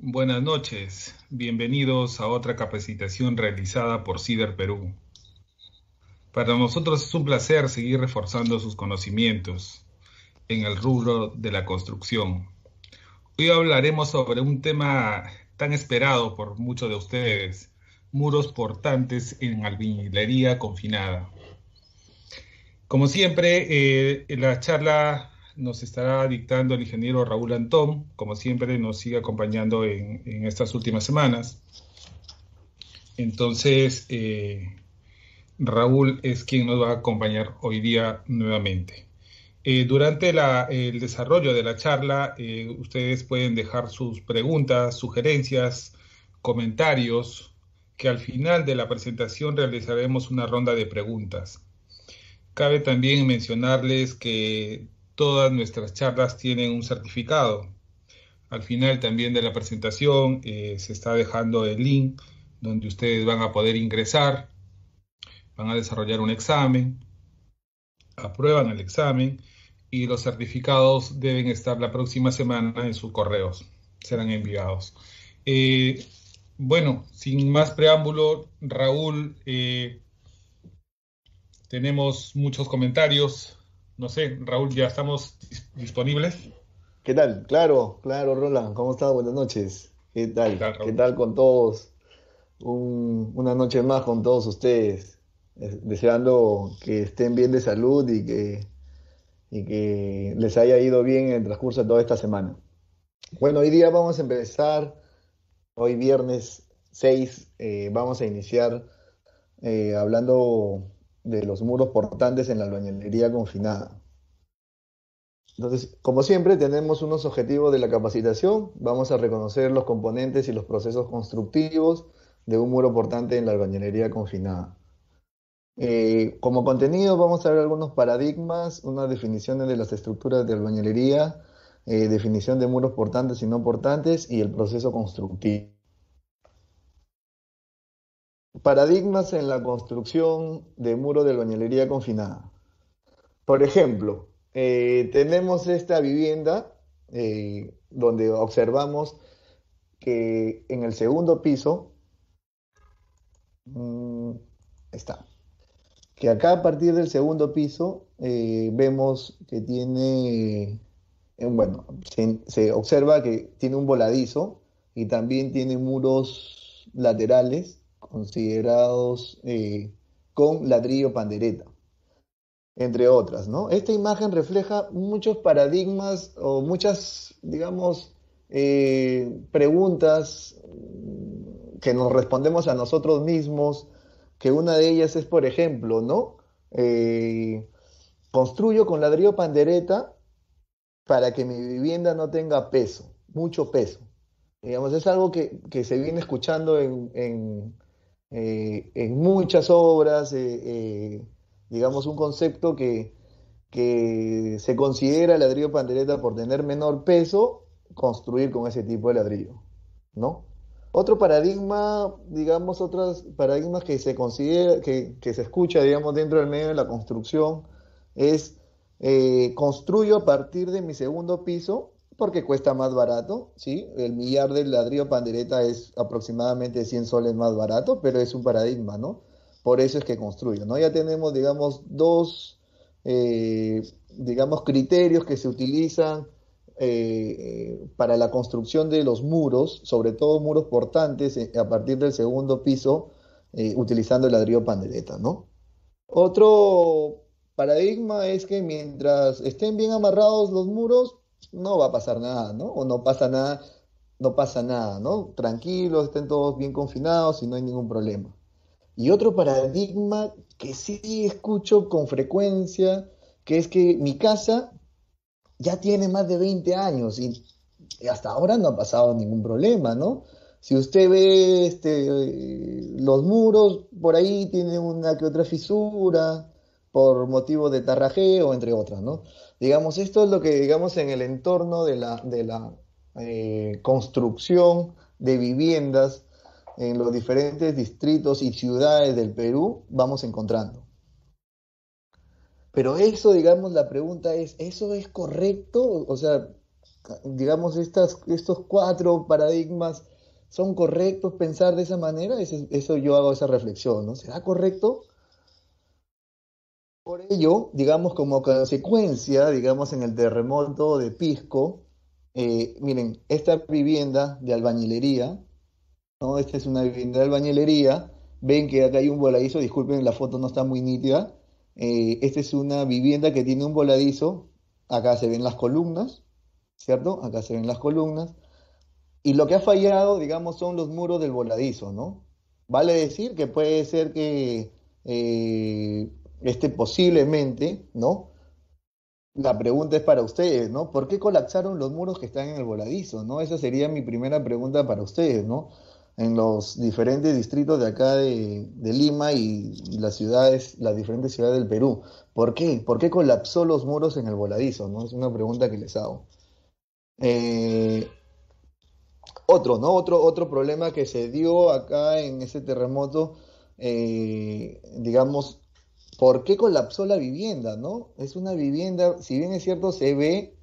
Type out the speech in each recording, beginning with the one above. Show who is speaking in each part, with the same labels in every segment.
Speaker 1: Buenas noches, bienvenidos a otra capacitación realizada por CIDER Perú. Para nosotros es un placer seguir reforzando sus conocimientos en el rubro de la construcción. Hoy hablaremos sobre un tema tan esperado por muchos de ustedes, muros portantes en albañilería confinada. Como siempre, en la charla nos estará dictando el ingeniero Raúl Antón, como siempre nos sigue acompañando en estas últimas semanas. Entonces, Raúl es quien nos va a acompañar hoy día nuevamente. Durante el desarrollo de la charla, ustedes pueden dejar sus preguntas, sugerencias, comentarios, que al final de la presentación realizaremos una ronda de preguntas. Cabe también mencionarles que todas nuestras charlas tienen un certificado. Al final también de la presentación se está dejando el link donde ustedes van a poder ingresar, van a desarrollar un examen, aprueban el examen y los certificados deben estar la próxima semana en sus correos, serán enviados. Eh, bueno, sin más preámbulo, Raúl, tenemos muchos comentarios. No sé, Raúl, ¿ya estamos disponibles?
Speaker 2: ¿Qué tal? Claro, claro, Roland, ¿cómo estás? Buenas noches. ¿Qué
Speaker 1: ¿Qué
Speaker 2: tal?
Speaker 1: tal,
Speaker 2: ¿Qué
Speaker 1: Raúl?
Speaker 2: tal con todos? Una noche más con todos ustedes, deseando que estén bien de salud y que les haya ido bien en el transcurso de toda esta semana. Bueno, hoy día vamos a empezar, hoy viernes 6, vamos a iniciar hablando de los muros portantes en la albañilería confinada. Entonces, como siempre, tenemos unos objetivos de la capacitación. Vamos a reconocer los componentes y los procesos constructivos de un muro portante en la albañilería confinada. Como contenido, vamos a ver algunos paradigmas, unas definiciones de las estructuras de albañilería, definición de muros portantes y no portantes y el proceso constructivo. Paradigmas en la construcción de muro de albañilería confinada. Por ejemplo, tenemos esta vivienda donde observamos que en el segundo piso, mm, está, que acá a partir del segundo piso vemos que tiene, bueno, se observa que tiene un voladizo y también tiene muros laterales considerados con ladrillo pandereta, entre otras, ¿no? Esta imagen refleja muchos paradigmas o muchas, digamos, preguntas que nos respondemos a nosotros mismos, que una de ellas es, por ejemplo, ¿no? Eh, Construyo con ladrillo pandereta para que mi vivienda no tenga peso, mucho peso. Digamos, es algo que se viene escuchando en muchas obras, digamos, un concepto que se considera ladrillo pandereta por tener menor peso, construir con ese tipo de ladrillo, ¿no? Otro paradigma, digamos, otros paradigmas que se considera, que se escucha, digamos, dentro del medio de la construcción, es construyo a partir de mi segundo piso porque cuesta más barato, ¿sí? El millar del ladrillo pandereta es aproximadamente 100 soles más barato, pero es un paradigma, ¿no? Por eso es que construyo, ¿no? Ya tenemos, digamos, dos digamos, criterios que se utilizan para la construcción de los muros, sobre todo muros portantes, a partir del segundo piso, utilizando el ladrillo pandereta, ¿no? Otro paradigma es que mientras estén bien amarrados los muros, no va a pasar nada, ¿no? O no pasa nada, no pasa nada, ¿no? Tranquilos, estén todos bien confinados y no hay ningún problema. Y otro paradigma que sí escucho con frecuencia, que es que mi casa ya tiene más de 20 años y hasta ahora no ha pasado ningún problema, ¿no? Si usted ve los muros, por ahí tiene una que otra fisura por motivo de tarrajeo, entre otras, ¿no? Digamos, esto es lo que, digamos, en el entorno de la construcción de viviendas en los diferentes distritos y ciudades del Perú vamos encontrando. Pero eso, digamos, la pregunta es, ¿eso es correcto? O sea, digamos, estos cuatro paradigmas son correctos pensar de esa manera. Eso yo hago esa reflexión, ¿no? ¿Será correcto? Por ello, digamos, como consecuencia, digamos, en el terremoto de Pisco, miren, esta vivienda de albañilería, ¿no? Esta es una vivienda de albañilería. Ven que acá hay un voladizo, disculpen, la foto no está muy nítida. Esta es una vivienda que tiene un voladizo. Acá se ven las columnas, ¿cierto? Acá se ven las columnas. Y lo que ha fallado, digamos, son los muros del voladizo, ¿no? Vale decir que puede ser que eh, este posiblemente, ¿no? La pregunta es para ustedes, ¿no? ¿Por qué colapsaron los muros que están en el voladizo, ¿no? Esa sería mi primera pregunta para ustedes, ¿no? En los diferentes distritos de acá de Lima y las ciudades, las diferentes ciudades del Perú. ¿Por qué? ¿Por qué colapsó los muros en el voladizo, ¿no? Es una pregunta que les hago. Eh, Otro, ¿no? Otro problema que se dio acá en ese terremoto, digamos, ¿por qué colapsó la vivienda, no? Es una vivienda, si bien es cierto, se ve,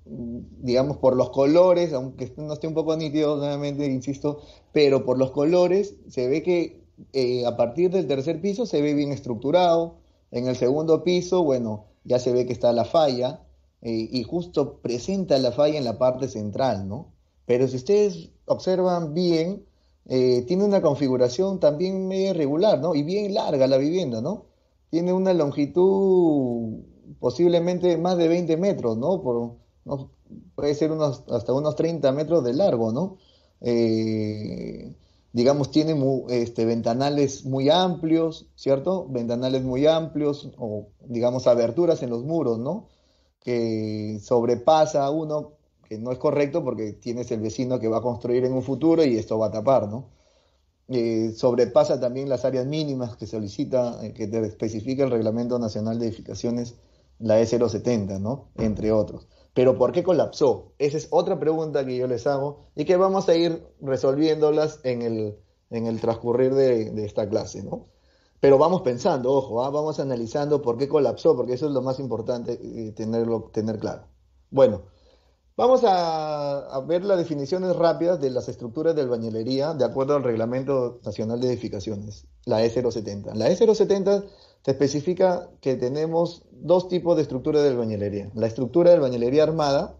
Speaker 2: digamos, por los colores, aunque no esté un poco nítido, nuevamente, insisto, pero por los colores se ve que a partir del tercer piso se ve bien estructurado, en el segundo piso, bueno, ya se ve que está la falla, y justo presenta la falla en la parte central, ¿no? Pero si ustedes observan bien, tiene una configuración también medio irregular, ¿no? Y bien larga la vivienda, ¿no? Tiene una longitud posiblemente más de 20 metros, ¿no? ¿No? Puede ser hasta unos 30 metros de largo, ¿no? Eh, digamos, tiene ventanales muy amplios, ¿cierto? Ventanales muy amplios o, digamos, aberturas en los muros, ¿no? Que sobrepasa a uno, que no es correcto porque tienes el vecino que va a construir en un futuro y esto va a tapar, ¿no? Sobrepasa también las áreas mínimas que solicita, que te especifica el Reglamento Nacional de Edificaciones, la E070, ¿no? Entre otros. Pero ¿por qué colapsó? Esa es otra pregunta que yo les hago y que vamos a ir resolviéndolas en el transcurrir de esta clase, ¿no? Pero vamos pensando, ojo, ¿ah? Vamos analizando por qué colapsó, porque eso es lo más importante, tener claro. Bueno, vamos a ver las definiciones rápidas de las estructuras de albañilería de acuerdo al Reglamento Nacional de Edificaciones, la E070. La E070 te especifica que tenemos dos tipos de estructura de albañilería. La estructura de albañilería armada,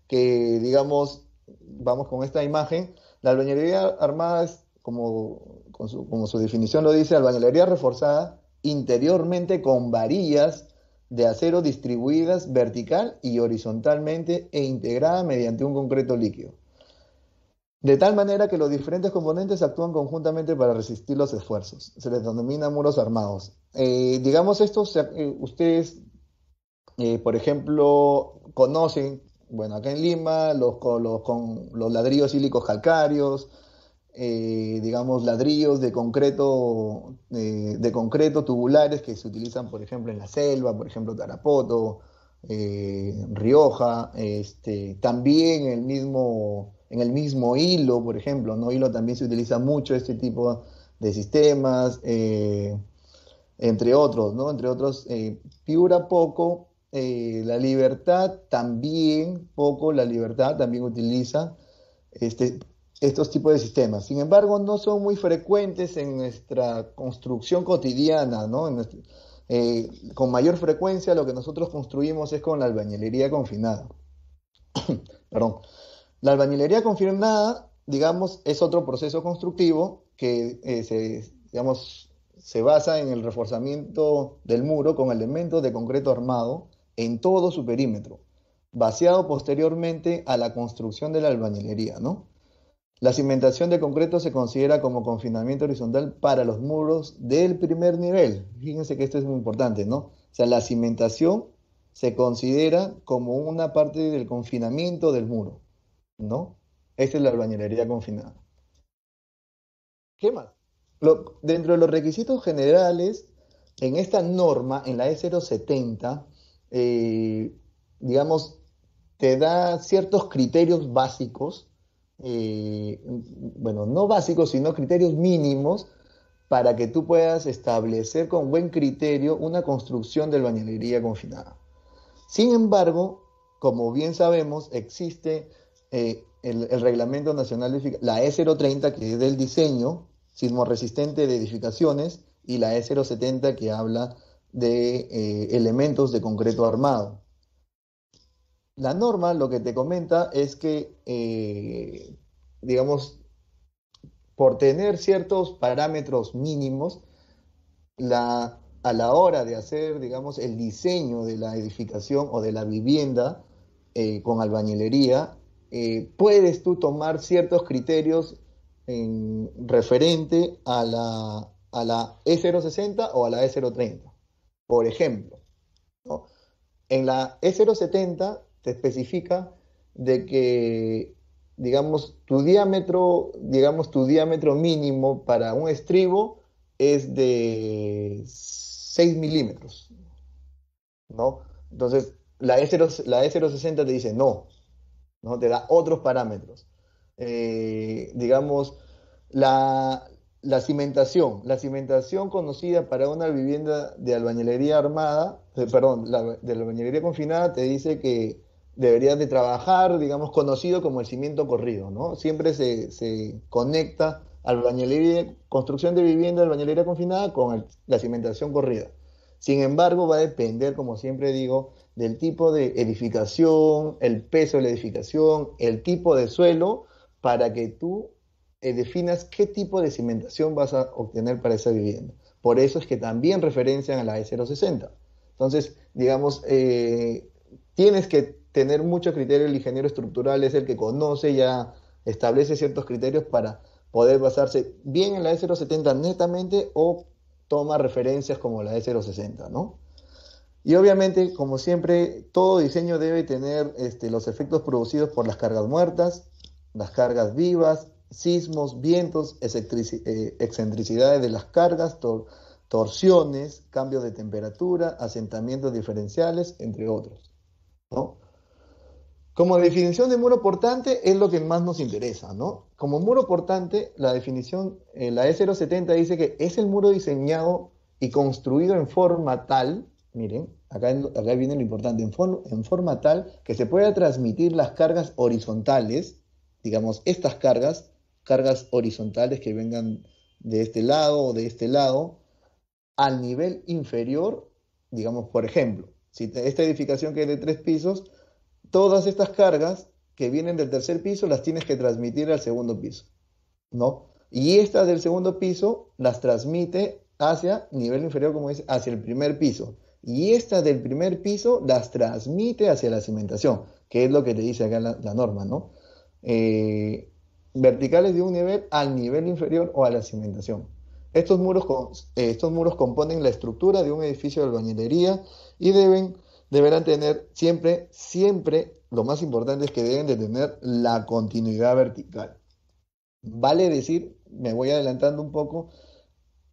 Speaker 2: que digamos, vamos con esta imagen, la albañilería armada es, como su definición lo dice, albañilería reforzada interiormente con varillas de acero distribuidas vertical y horizontalmente e integrada mediante un concreto líquido. De tal manera que los diferentes componentes actúan conjuntamente para resistir los esfuerzos. Se les denomina muros armados. Digamos, ustedes por ejemplo, conocen, bueno, acá en Lima, con los ladrillos sílicos calcáreos, digamos, ladrillos de concreto tubulares que se utilizan, por ejemplo, en la selva, por ejemplo, Tarapoto, Rioja, también en el mismo hilo, por ejemplo, ¿no? Hilo también se utiliza mucho este tipo de sistemas. Entre otros, ¿no? Entre otros, Piura poco, La Libertad también, poco, La Libertad también utiliza este, estos tipos de sistemas. Sin embargo, no son muy frecuentes en nuestra construcción cotidiana, ¿no? Con mayor frecuencia lo que nosotros construimos es con la albañilería confinada. Perdón. La albañilería confinada, digamos, es otro proceso constructivo que digamos, se basa en el reforzamiento del muro con elementos de concreto armado en todo su perímetro, vaciado posteriormente a la construcción de la albañilería, ¿no? La cimentación de concreto se considera como confinamiento horizontal para los muros del primer nivel. Fíjense que esto es muy importante, ¿no? O sea, la cimentación se considera como una parte del confinamiento del muro, ¿no? Esta es la albañilería confinada. ¿Qué más? Dentro de los requisitos generales, en esta norma, en la E070, eh, digamos, te da ciertos criterios básicos, bueno, no básicos, sino criterios mínimos para que tú puedas establecer con buen criterio una construcción de albañilería confinada. Sin embargo, como bien sabemos, existe el Reglamento Nacional de Edificaciones, la E030, que es del diseño sismorresistente de edificaciones, y la E070, que habla de elementos de concreto armado. La norma lo que te comenta es que, digamos, por tener ciertos parámetros mínimos, a la hora de hacer, digamos, el diseño de la edificación o de la vivienda con albañilería, puedes tú tomar ciertos criterios en referente a la E060 o a la E030. Por ejemplo, ¿no? En la E070 te especifica de que, digamos, tu diámetro mínimo para un estribo es de 6 milímetros, ¿no? Entonces, la E060 te dice no, ¿no? Te da otros parámetros. Digamos, la, la cimentación conocida para una vivienda de albañilería armada, perdón, de la albañilería confinada, te dice que deberías de trabajar, digamos, conocido como el cimiento corrido, ¿no? Siempre se conecta albañilería, construcción de vivienda, albañilería confinada con la cimentación corrida. Sin embargo, va a depender, como siempre digo, del tipo de edificación, el peso de la edificación, el tipo de suelo, para que tú definas qué tipo de cimentación vas a obtener para esa vivienda. Por eso es que también referencian a la E060. Entonces, digamos, tienes que tener mucho criterio. El ingeniero estructural es el que conoce, ya establece ciertos criterios para poder basarse bien en la E070 netamente o toma referencias como la E060, ¿no? Y obviamente, como siempre, todo diseño debe tener los efectos producidos por las cargas muertas, las cargas vivas, sismos, vientos, excentricidades de las cargas, torsiones, cambios de temperatura, asentamientos diferenciales, entre otros, ¿no? Como definición de muro portante es lo que más nos interesa, ¿no? Como muro portante, la definición, la E070 dice que es el muro diseñado y construido en forma tal, miren, acá viene lo importante, en forma tal que se pueda transmitir las cargas horizontales, digamos, estas cargas horizontales que vengan de este lado o de este lado, al nivel inferior, digamos, por ejemplo, si esta edificación que es de 3 pisos, todas estas cargas que vienen del tercer piso las tienes que transmitir al segundo piso, ¿no? Y estas del segundo piso las transmite hacia nivel inferior, como dice, hacia el primer piso. Y estas del primer piso las transmite hacia la cimentación, que es lo que te dice acá la norma, ¿no? Eh, Verticales de un nivel al nivel inferior o a la cimentación. Estos muros componen la estructura de un edificio de albañilería y deberán tener siempre, lo más importante es que deben de tener la continuidad vertical. Vale decir, me voy adelantando un poco,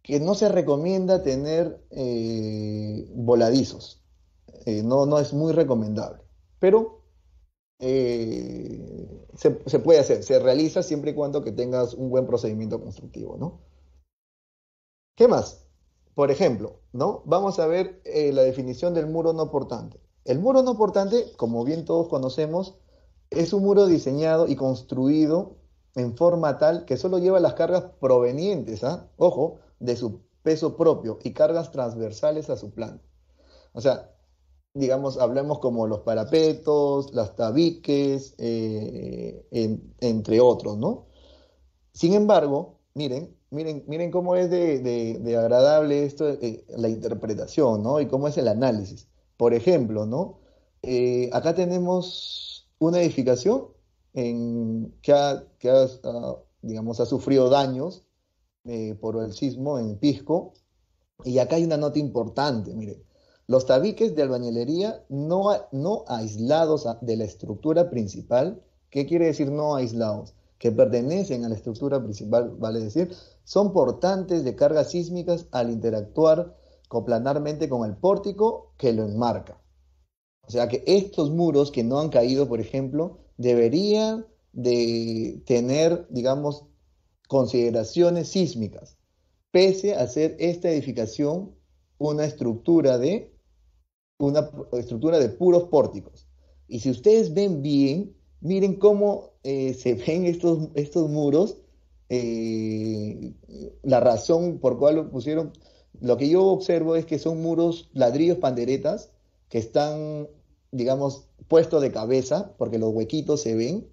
Speaker 2: que no se recomienda tener voladizos. No es muy recomendable. Pero se puede hacer, se realiza siempre y cuando que tengas un buen procedimiento constructivo, ¿no? ¿Qué más? Por ejemplo, ¿no? Vamos a ver la definición del muro no portante. El muro no portante, como bien todos conocemos, es un muro diseñado y construido en forma tal que solo lleva las cargas provenientes, ¿ah? Ojo, de su peso propio y cargas transversales a su plano. O sea, digamos, hablemos como los parapetos, las tabiques, entre otros, ¿no? Sin embargo, miren cómo es de agradable esto, la interpretación, ¿no? Y cómo es el análisis. Por ejemplo, ¿no? Acá tenemos una edificación digamos, ha sufrido daños por el sismo en Pisco. Y acá hay una nota importante, miren. Los tabiques de albañilería no aislados de la estructura principal. ¿Qué quiere decir no aislados? Que pertenecen a la estructura principal, vale decir, son portantes de cargas sísmicas al interactuar coplanarmente con el pórtico que lo enmarca. O sea que estos muros que no han caído, por ejemplo, deberían de tener, digamos, consideraciones sísmicas, pese a ser esta edificación una estructura de puros pórticos. Y si ustedes ven bien, miren cómo se ven estos muros, eh, la razón por cual lo pusieron, lo que yo observo es que son muros, ladrillos panderetas, que están, digamos, puestos de cabeza, porque los huequitos se ven,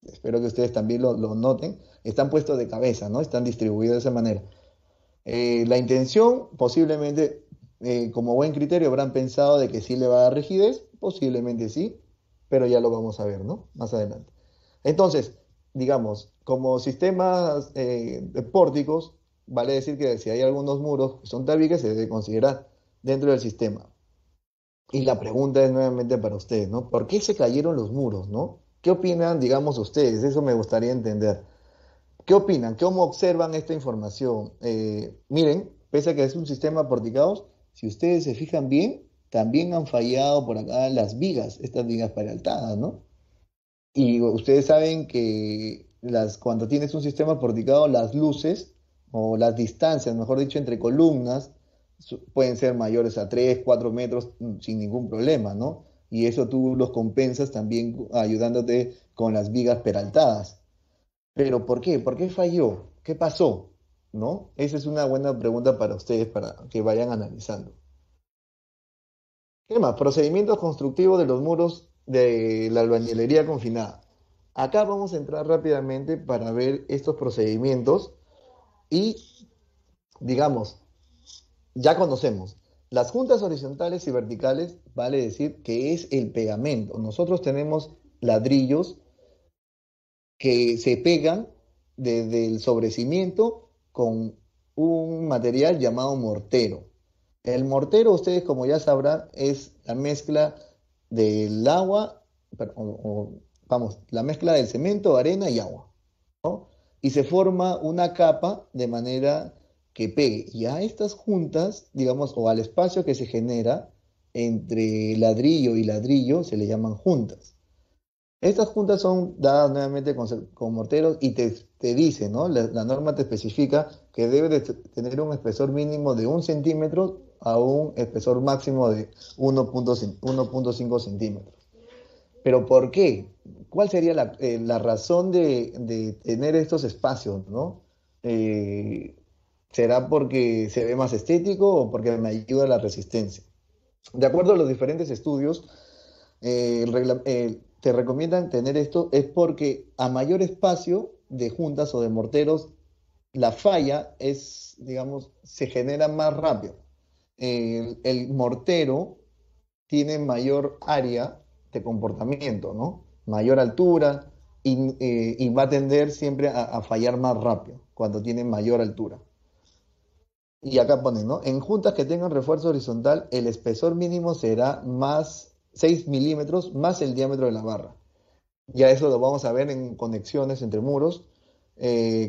Speaker 2: espero que ustedes también lo noten, están puestos de cabeza, ¿no? Están distribuidos de esa manera. La intención, posiblemente, como buen criterio, habrán pensado de que sí le va a dar rigidez, posiblemente sí, pero ya lo vamos a ver, ¿no? Más adelante. Entonces, digamos, como sistemas de pórticos, vale decir que si hay algunos muros que son tabiques, se debe considerar dentro del sistema. Y la pregunta es nuevamente para ustedes, ¿no? ¿Por qué se cayeron los muros, ¿no? ¿Qué opinan, digamos, ustedes? Eso me gustaría entender. ¿Qué opinan? ¿Cómo observan esta información? Miren, pese a que es un sistema porticados, si ustedes se fijan bien, también han fallado por acá las vigas, estas vigas peraltadas, ¿no? Y ustedes saben que cuando tienes un sistema porticado, las luces o las distancias, mejor dicho, entre columnas, pueden ser mayores a 3, 4 metros sin ningún problema, ¿no? Y eso tú los compensas también ayudándote con las vigas peraltadas. Pero ¿por qué? ¿Por qué falló? ¿Qué pasó? ¿No? Esa es una buena pregunta para ustedes, para que vayan analizando. ¿Qué más? Procedimientos constructivos de los muros de la albañilería confinada. Acá vamos a entrar rápidamente para ver estos procedimientos y, digamos, ya conocemos. Las juntas horizontales y verticales, vale decir que es el pegamento. Nosotros tenemos ladrillos que se pegan desde el sobrecimiento con un material llamado mortero. El mortero, ustedes como ya sabrán, es la mezcla del agua, vamos, la mezcla del cemento, arena y agua, ¿no? Y se forma una capa de manera que pegue. Y a estas juntas, digamos, o al espacio que se genera entre ladrillo y ladrillo, se le llaman juntas. Estas juntas son dadas nuevamente con morteros y te dice, ¿no? La norma te especifica que debe de tener un espesor mínimo de 1 centímetro a un espesor máximo de 1,5 centímetros. ¿Pero por qué? ¿Cuál sería la razón de tener estos espacios, ¿no? Eh, ¿Será porque se ve más estético o porque me ayuda a la resistencia? De acuerdo a los diferentes estudios, te recomiendan tener esto es porque a mayor espacio de juntas o de morteros, la falla es, digamos, se genera más rápido. El mortero tiene mayor área de comportamiento, ¿no? Mayor altura y va a tender siempre a fallar más rápido cuando tiene mayor altura. Y acá ponen, ¿no? En juntas que tengan refuerzo horizontal, el espesor mínimo será más 6 milímetros más el diámetro de la barra. Ya eso lo vamos a ver en conexiones entre muros,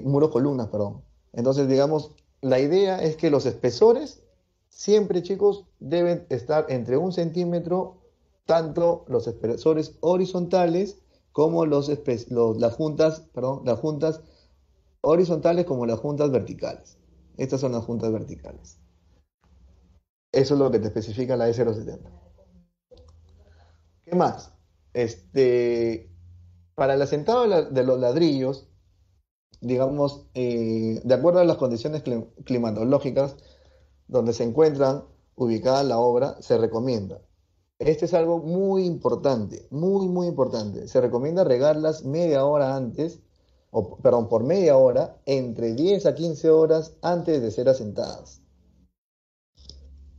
Speaker 2: muros columnas, perdón. Entonces, digamos, la idea es que los espesores siempre, chicos, deben estar entre 1 centímetro, tanto los espesores horizontales como las juntas, perdón, las juntas horizontales como las juntas verticales. Estas son las juntas verticales. Eso es lo que te especifica la E070. ¿Qué más? Para el asentado de los ladrillos, digamos, de acuerdo a las condiciones climatológicas donde se encuentran ubicada la obra, se recomienda. Este es algo muy importante, muy, muy importante. Se recomienda regarlas media hora antes, o perdón, por media hora, entre 10 a 15 horas antes de ser asentadas.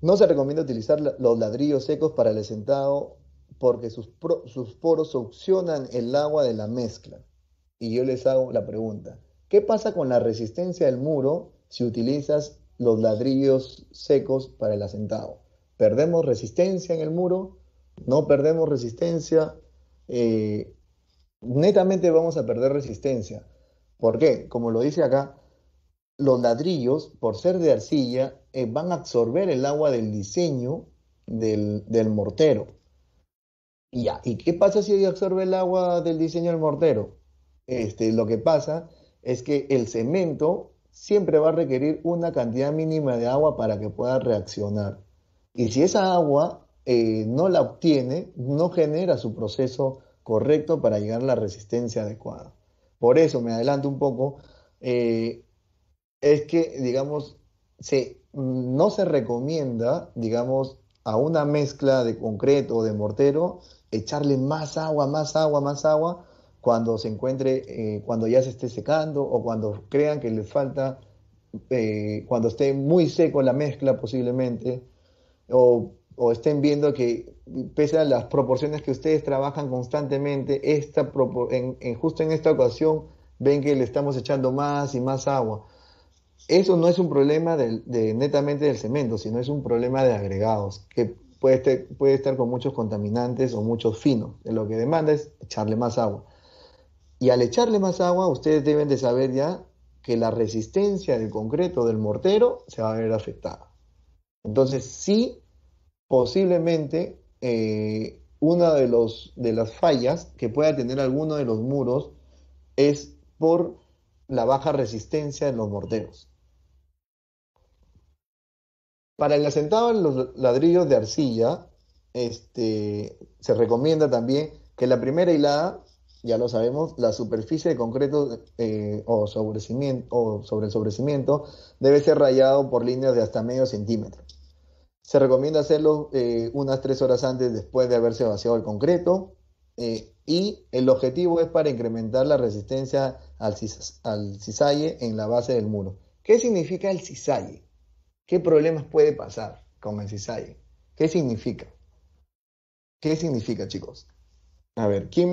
Speaker 2: No se recomienda utilizar los ladrillos secos para el asentado porque sus poros succionan el agua de la mezcla. Y yo les hago la pregunta, ¿qué pasa con la resistencia del muro si utilizas los ladrillos secos para el asentado? ¿Perdemos resistencia en el muro? ¿No perdemos resistencia? Eh, Netamente vamos a perder resistencia. ¿Por qué? Como lo dice acá, los ladrillos, por ser de arcilla, van a absorber el agua del diseño del mortero. Y ya, ¿y qué pasa si absorbe el agua del diseño del mortero? Lo que pasa es que el cemento siempre va a requerir una cantidad mínima de agua para que pueda reaccionar. Y si esa agua no la obtiene, no genera su proceso correcto para llegar a la resistencia adecuada. Por eso me adelanto un poco, eh, es que, digamos, no se recomienda, digamos, a una mezcla de concreto o de mortero, echarle más agua, más agua, más agua, cuando se encuentre, cuando ya se esté secando o cuando crean que les falta, cuando esté muy seco la mezcla posiblemente, o estén viendo que pese a las proporciones que ustedes trabajan constantemente, justo en esta ocasión ven que le estamos echando más y más agua. Eso no es un problema netamente del cemento, sino es un problema de agregados, que puede estar con muchos contaminantes o muchos finos. Lo que demanda es echarle más agua. Y al echarle más agua, ustedes deben de saber ya que la resistencia del concreto del mortero se va a ver afectada. Entonces, sí, posiblemente una de las fallas que pueda tener alguno de los muros es por la baja resistencia de los morteros. Para el asentado en los ladrillos de arcilla, se recomienda también que la primera hilada, ya lo sabemos, la superficie de concreto o sobre el sobrecimiento debe ser rayado por líneas de hasta medio centímetro. Se recomienda hacerlo unas 3 horas antes después de haberse vaciado el concreto, y el objetivo es para incrementar la resistencia al cizalle en la base del muro. ¿Qué significa el cizalle? ¿Qué problemas puede pasar con el cizalle? ¿Qué significa? ¿Qué significa, chicos? A ver, ¿quién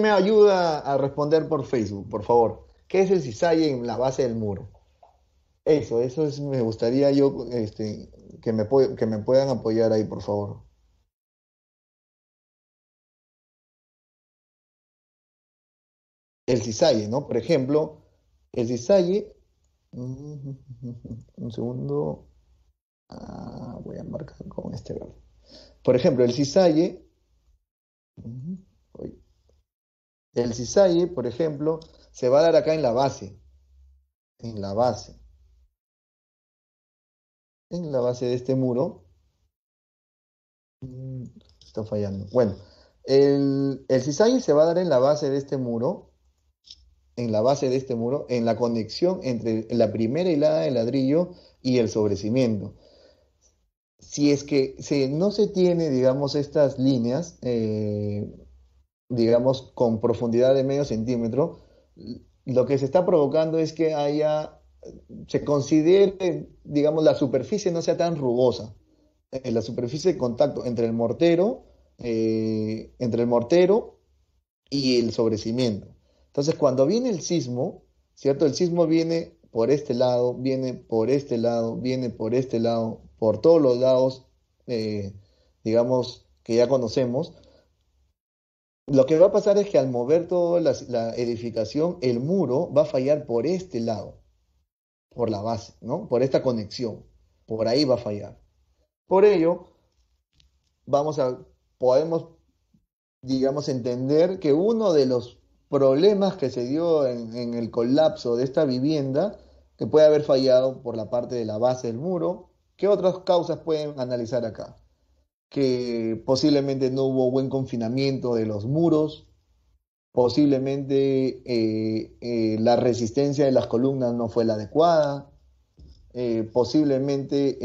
Speaker 2: me ayuda a responder por Facebook, por favor? ¿Qué es el cizalle en la base del muro? Eso es, me gustaría yo que me puedan apoyar ahí, por favor. El cizalle, ¿no? Por ejemplo, el cizalle, un segundo, voy a marcar con este verde. Por ejemplo, el cizalle, uy, el cizalle, por ejemplo, se va a dar acá en la base, en la base de este muro. Mm, Está fallando. Bueno, el cizalle se va a dar en la base de este muro, en la base de este muro, en la conexión entre la primera hilada de ladrillo y el sobrecimiento. Si es que no se tiene, digamos, estas líneas, digamos, con profundidad de medio centímetro, lo que se está provocando es que se considere, digamos, la superficie no sea tan rugosa. La superficie de contacto entre el mortero y el sobrecimiento. Entonces, cuando viene el sismo, ¿cierto? El sismo viene por este lado, viene por este lado, viene por este lado, por todos los lados, eh, digamos, que ya conocemos. Lo que va a pasar es que al mover toda la edificación, el muro va a fallar por este lado, por la base, ¿no? Por esta conexión. Por ahí va a fallar. Por ello, vamos a, podemos, digamos, entender que uno de los problemas que se dio en el colapso de esta vivienda, que puede haber fallado por la parte de la base del muro, ¿qué otras causas pueden analizar acá? Que posiblemente no hubo buen confinamiento de los muros, posiblemente la resistencia de las columnas no fue la adecuada, posiblemente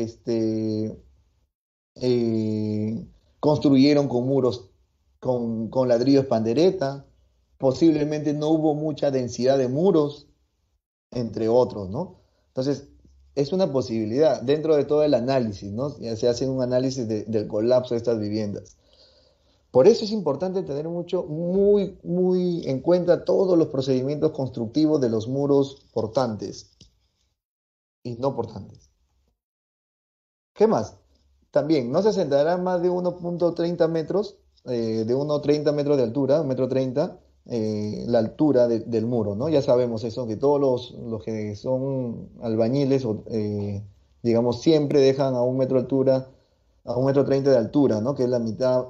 Speaker 2: eh, construyeron con muros con ladrillos pandereta, posiblemente no hubo mucha densidad de muros, entre otros, ¿no? Entonces, es una posibilidad dentro de todo el análisis, ¿no? Ya se hace un análisis del colapso de estas viviendas. Por eso es importante tener muy en cuenta todos los procedimientos constructivos de los muros portantes y no portantes. ¿Qué más? También no se asentará más de 1,30 metros, de 1,30 metros de altura, 1,30 m, la altura del muro, ¿no? Ya sabemos eso, que todos los que son albañiles, digamos, siempre dejan a 1 metro de altura, a 1,30 m de altura, ¿no? Que es la mitad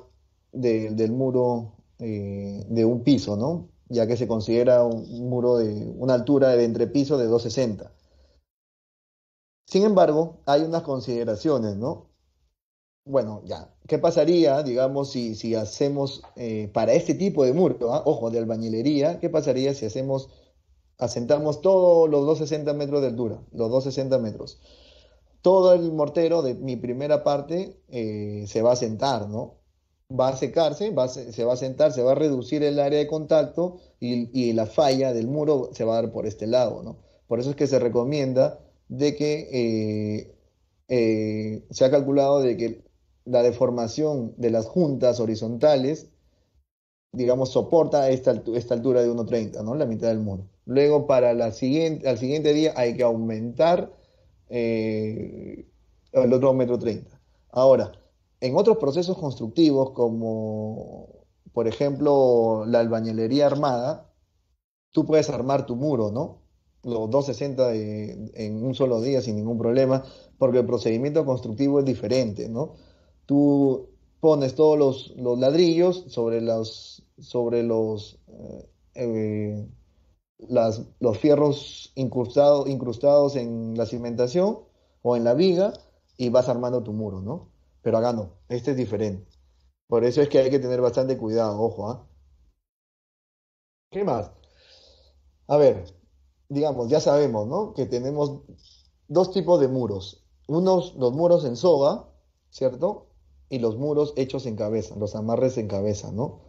Speaker 2: del muro de un piso, ¿no? Ya que se considera un muro de una altura de entrepiso de 2,60. Sin embargo, hay unas consideraciones, ¿no? Bueno, ya. ¿Qué pasaría, digamos, si hacemos para este tipo de muro, ojo, de albañilería, qué pasaría si asentamos todos los 260 metros de altura, los 260 metros? Todo el mortero de mi primera parte se va a sentar, ¿no? Va a secarse, se va a sentar, se va a reducir el área de contacto y la falla del muro se va a dar por este lado, ¿no? Por eso es que se recomienda de que se ha calculado de que la deformación de las juntas horizontales, digamos, soporta esta altura de 1,30, ¿no? La mitad del muro. Luego, al siguiente día hay que aumentar el otro 1,30 m. Ahora, en otros procesos constructivos, como por ejemplo la albañilería armada, tú puedes armar tu muro, ¿no? Los 260 en un solo día sin ningún problema, porque el procedimiento constructivo es diferente, ¿no? Tú pones todos los ladrillos eh, los fierros incrustados en la cimentación o en la viga y vas armando tu muro, ¿no? Pero acá no, este es diferente. Por eso es que hay que tener bastante cuidado, ojo, ¿ah? ¿Qué más? A ver, digamos, ya sabemos, ¿no? Que tenemos dos tipos de muros. Los muros en soga, ¿cierto? Y los muros hechos en cabeza, los amarres en cabeza, ¿no?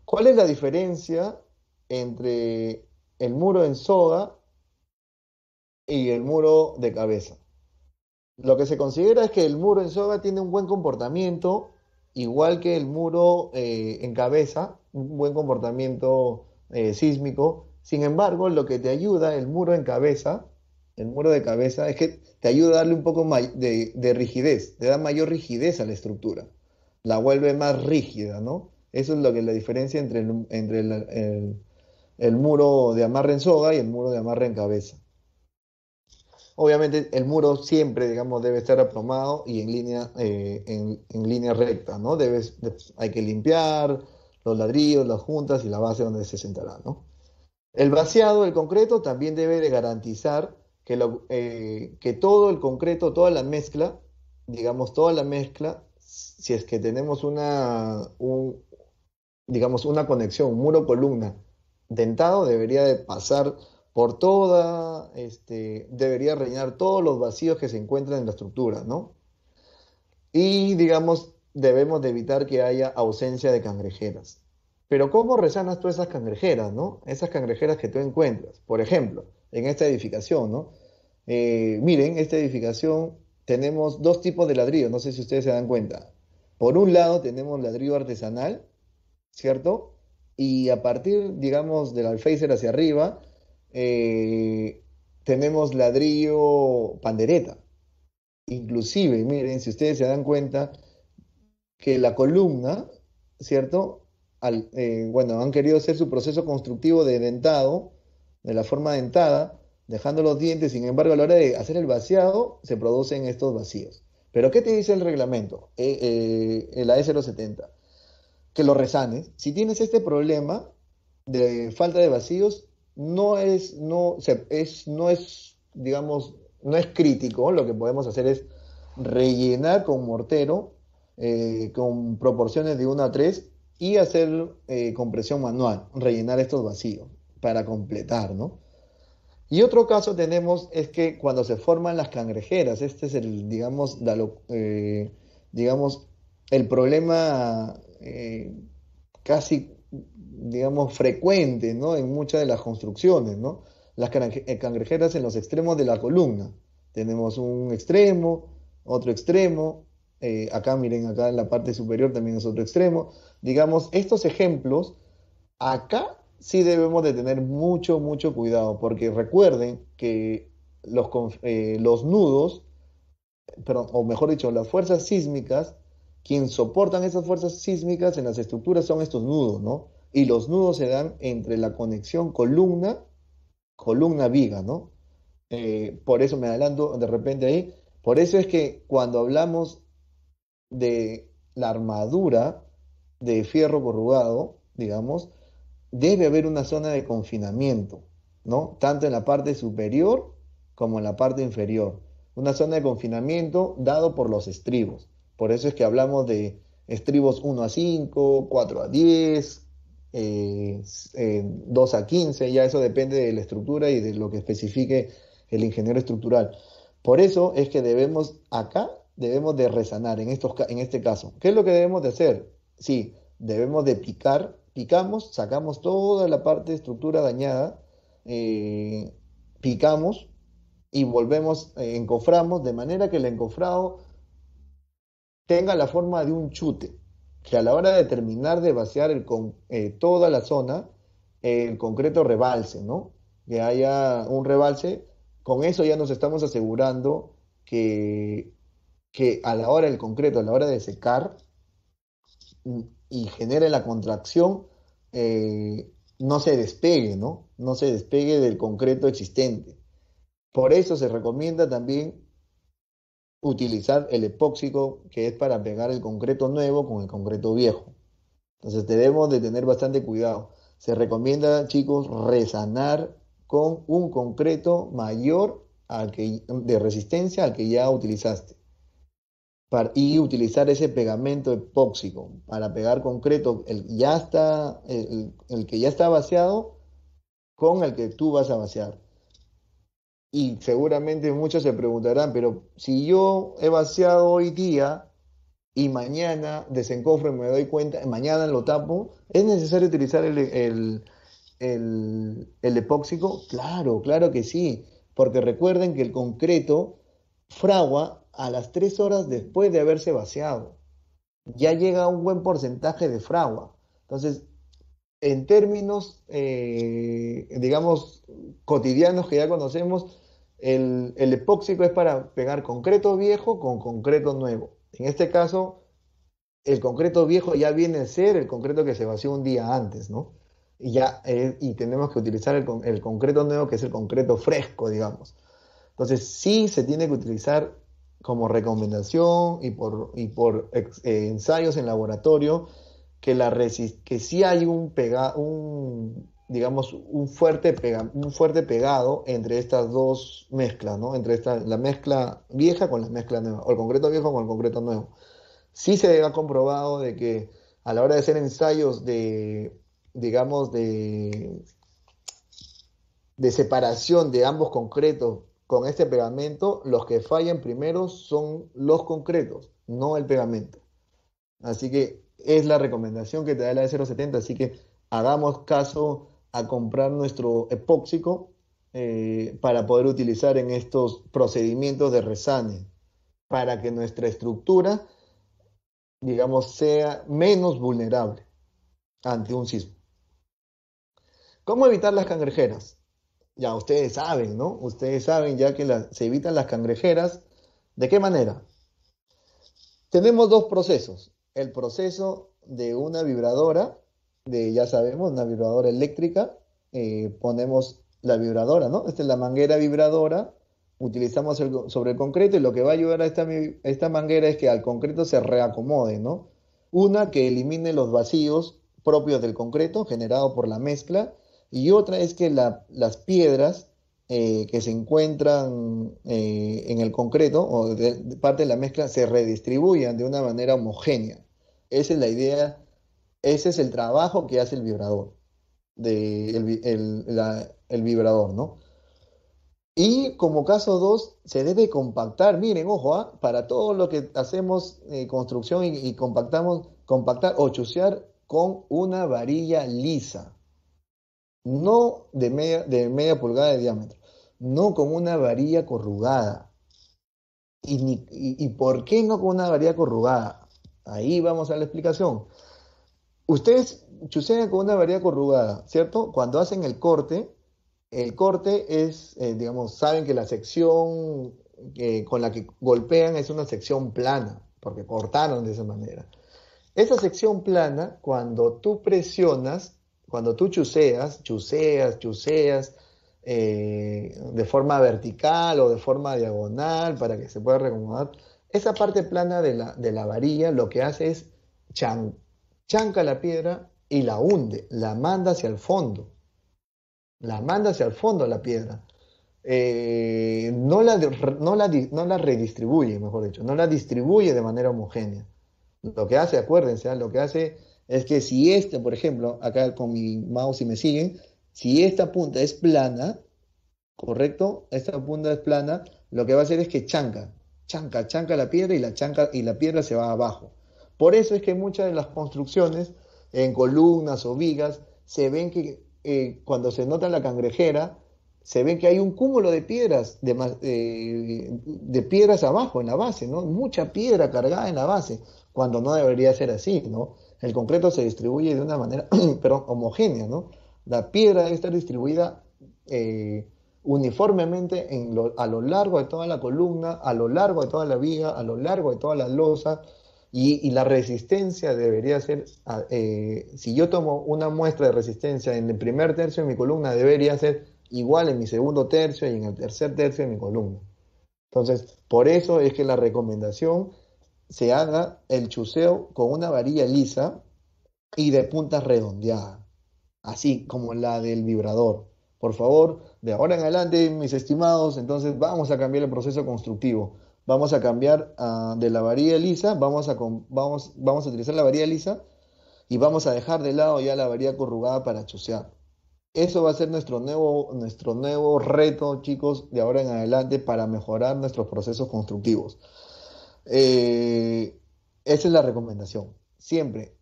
Speaker 2: ¿Cuál es la diferencia entre el muro en soga y el muro de cabeza? Lo que se considera es que el muro en soga tiene un buen comportamiento, igual que el muro en cabeza, un buen comportamiento sísmico. Sin embargo, lo que te ayuda el muro de cabeza, es que te ayuda a darle un poco de rigidez, te da mayor rigidez a la estructura, la vuelve más rígida, ¿no? Eso es lo que la diferencia entre el muro de amarre en soga y el muro de amarre en cabeza. Obviamente el muro siempre, digamos, debe estar aplomado y en línea recta, ¿no? Hay que limpiar los ladrillos, las juntas y la base donde se sentará, ¿no? El vaciado del concreto también debe de garantizar que todo el concreto, toda la mezcla, digamos, toda la mezcla, si es que tenemos digamos, una conexión, un muro-columna dentado, debería de pasar por debería rellenar todos los vacíos que se encuentran en la estructura, ¿no? Y, digamos, debemos de evitar que haya ausencia de cangrejeras. Pero ¿cómo resanas tú esas cangrejeras, ¿no? Esas cangrejeras que tú encuentras. Por ejemplo, en esta edificación, ¿no? Miren, esta edificación tenemos dos tipos de ladrillo, no sé si ustedes se dan cuenta. Por un lado tenemos ladrillo artesanal, ¿cierto? Y a partir, digamos, del alféizar hacia arriba, eh, tenemos ladrillo pandereta. Inclusive, miren, si ustedes se dan cuenta que la columna, ¿cierto? Bueno, han querido hacer su proceso constructivo de dentado, de la forma dentada, dejando los dientes, sin embargo, a la hora de hacer el vaciado, se producen estos vacíos. Pero ¿qué te dice el reglamento? El AS070 que lo resanes. Si tienes este problema de falta de vacíos, no es, digamos, no es crítico. Lo que podemos hacer es rellenar con mortero con proporciones de 1 a 3 y hacer compresión manual, rellenar estos vacíos para completar, ¿no? Y otro caso tenemos es que cuando se forman las cangrejeras, este es digamos, el problema casi, digamos, frecuente, ¿no? En muchas de las construcciones, ¿no? Las cangrejeras en los extremos de la columna. Tenemos un extremo, otro extremo, acá miren, acá en la parte superior también es otro extremo. Digamos, estos ejemplos, acá sí debemos de tener mucho, mucho cuidado, porque recuerden que los nudos, perdón, o mejor dicho, las fuerzas sísmicas, quien soportan esas fuerzas sísmicas en las estructuras son estos nudos, ¿no? Y los nudos se dan entre la conexión columna-viga, ¿no? Por eso me adelanto de repente ahí. Por eso es que cuando hablamos de la armadura de fierro corrugado, digamos, debe haber una zona de confinamiento, ¿no? Tanto en la parte superior como en la parte inferior. Una zona de confinamiento dado por los estribos. Por eso es que hablamos de estribos 1 a 5, 4 a 10, 2 a 15, ya eso depende de la estructura y de lo que especifique el ingeniero estructural. Por eso es que debemos de resanar en este caso. ¿Qué es lo que debemos de hacer? Sí, debemos de picamos, sacamos toda la parte de estructura dañada, eh, picamos y volvemos, encoframos, de manera que el encofrado tenga la forma de un chute, que a la hora de terminar de vaciar toda la zona, el concreto rebalse, ¿no? Que haya un rebalse, con eso ya nos estamos asegurando que, que a la hora del concreto, a la hora de secar y genere la contracción, no se despegue, ¿no? No se despegue del concreto existente. Por eso se recomienda también utilizar el epóxico, que es para pegar el concreto nuevo con el concreto viejo. Entonces debemos de tener bastante cuidado. Se recomienda, chicos, resanar con un concreto mayor de resistencia al que ya utilizaste. Y utilizar ese pegamento epóxico para pegar concreto, el que ya está vaciado con el que tú vas a vaciar. Y seguramente muchos se preguntarán, pero si yo he vaciado hoy día y mañana desencofro y me doy cuenta, mañana lo tapo, ¿es necesario utilizar el epóxico? Claro, claro que sí, porque recuerden que el concreto fragua a las 3 horas después de haberse vaciado. Ya llega a un buen porcentaje de fragua. Entonces, en términos, digamos, cotidianos que ya conocemos, el epóxico es para pegar concreto viejo con concreto nuevo. En este caso, el concreto viejo ya viene a ser el concreto que se vació un día antes, ¿no? Y tenemos que utilizar el concreto nuevo, que es el concreto fresco, digamos. Entonces, sí se tiene que utilizar como recomendación y por ensayos en laboratorio que sí hay digamos, un fuerte pegado entre estas dos mezclas, ¿no? La mezcla vieja con la mezcla nueva, o el concreto viejo con el concreto nuevo. Sí se ha comprobado de que a la hora de hacer ensayos digamos, de separación de ambos concretos con este pegamento, los que fallan primero son los concretos, no el pegamento. Así que es la recomendación que te da la E070, así que hagamos caso a comprar nuestro epóxico para poder utilizar en estos procedimientos de resane, para que nuestra estructura, digamos, sea menos vulnerable ante un sismo. ¿Cómo evitar las cangrejeras? Ya ustedes saben, ¿no? Ustedes saben ya que se evitan las cangrejeras. ¿De qué manera? Tenemos dos procesos. El proceso de una vibradora, ya sabemos, una vibradora eléctrica. Ponemos la vibradora, ¿no? Esta es la manguera vibradora. Utilizamos sobre el concreto y lo que va a ayudar a esta manguera es que al concreto se reacomode, ¿no? Una, que elimine los vacíos propios del concreto generados por la mezcla, y otra es que las piedras que se encuentran en el concreto o de parte de la mezcla se redistribuyan de una manera homogénea. Esa es la idea, ese es el trabajo que hace el vibrador, el vibrador, ¿no? Y como caso 2 se debe compactar. Miren, ojo, para todo lo que hacemos construcción y compactar o chusear con una varilla lisa, no de media pulgada de diámetro, no con una varilla corrugada. ¿Y por qué no con una varilla corrugada? Ahí vamos a la explicación. Ustedes chusean con una varilla corrugada, ¿cierto? Cuando hacen el corte es, digamos, saben que la sección con la que golpean es una sección plana, porque cortaron de esa manera. Esa sección plana, cuando tú presionas, cuando tú chuseas, de forma vertical o de forma diagonal para que se pueda reacomodar, esa parte plana de la varilla lo que hace es chanca la piedra y la hunde, la manda hacia el fondo la piedra. no la redistribuye, mejor dicho, no la distribuye de manera homogénea. Lo que hace, acuérdense, ¿ah? Lo que hace es que si este, por ejemplo, acá con mi mouse si me siguen, si esta punta es plana, ¿correcto? Esta punta es plana, lo que va a hacer es que chanca la piedra y la piedra se va abajo. Por eso es que muchas de las construcciones en columnas o vigas se ven que cuando se nota la cangrejera, se ven que hay un cúmulo de piedras, de piedras abajo en la base, ¿no? Mucha piedra cargada en la base, cuando no debería ser así, ¿no? El concreto se distribuye de una manera, perdón, homogénea, ¿no? La piedra debe estar distribuida eh, uniformemente a lo largo de toda la columna, a lo largo de toda la viga, a lo largo de toda la losa, y la resistencia debería ser, si yo tomo una muestra de resistencia en el primer tercio de mi columna, debería ser igual en mi segundo tercio y en el tercer tercio de mi columna. Entonces, por eso es que la recomendación se haga el chuseo con una varilla lisa y de punta redondeada, así como la del vibrador. Por favor, de ahora en adelante, mis estimados, entonces vamos a cambiar el proceso constructivo. Vamos a cambiar de la varilla lisa, vamos a utilizar la varilla lisa y vamos a dejar de lado ya la varilla corrugada para chusear. Eso va a ser nuestro nuevo reto, chicos, de ahora en adelante para mejorar nuestros procesos constructivos. Eh, Esa es la recomendación. Siempre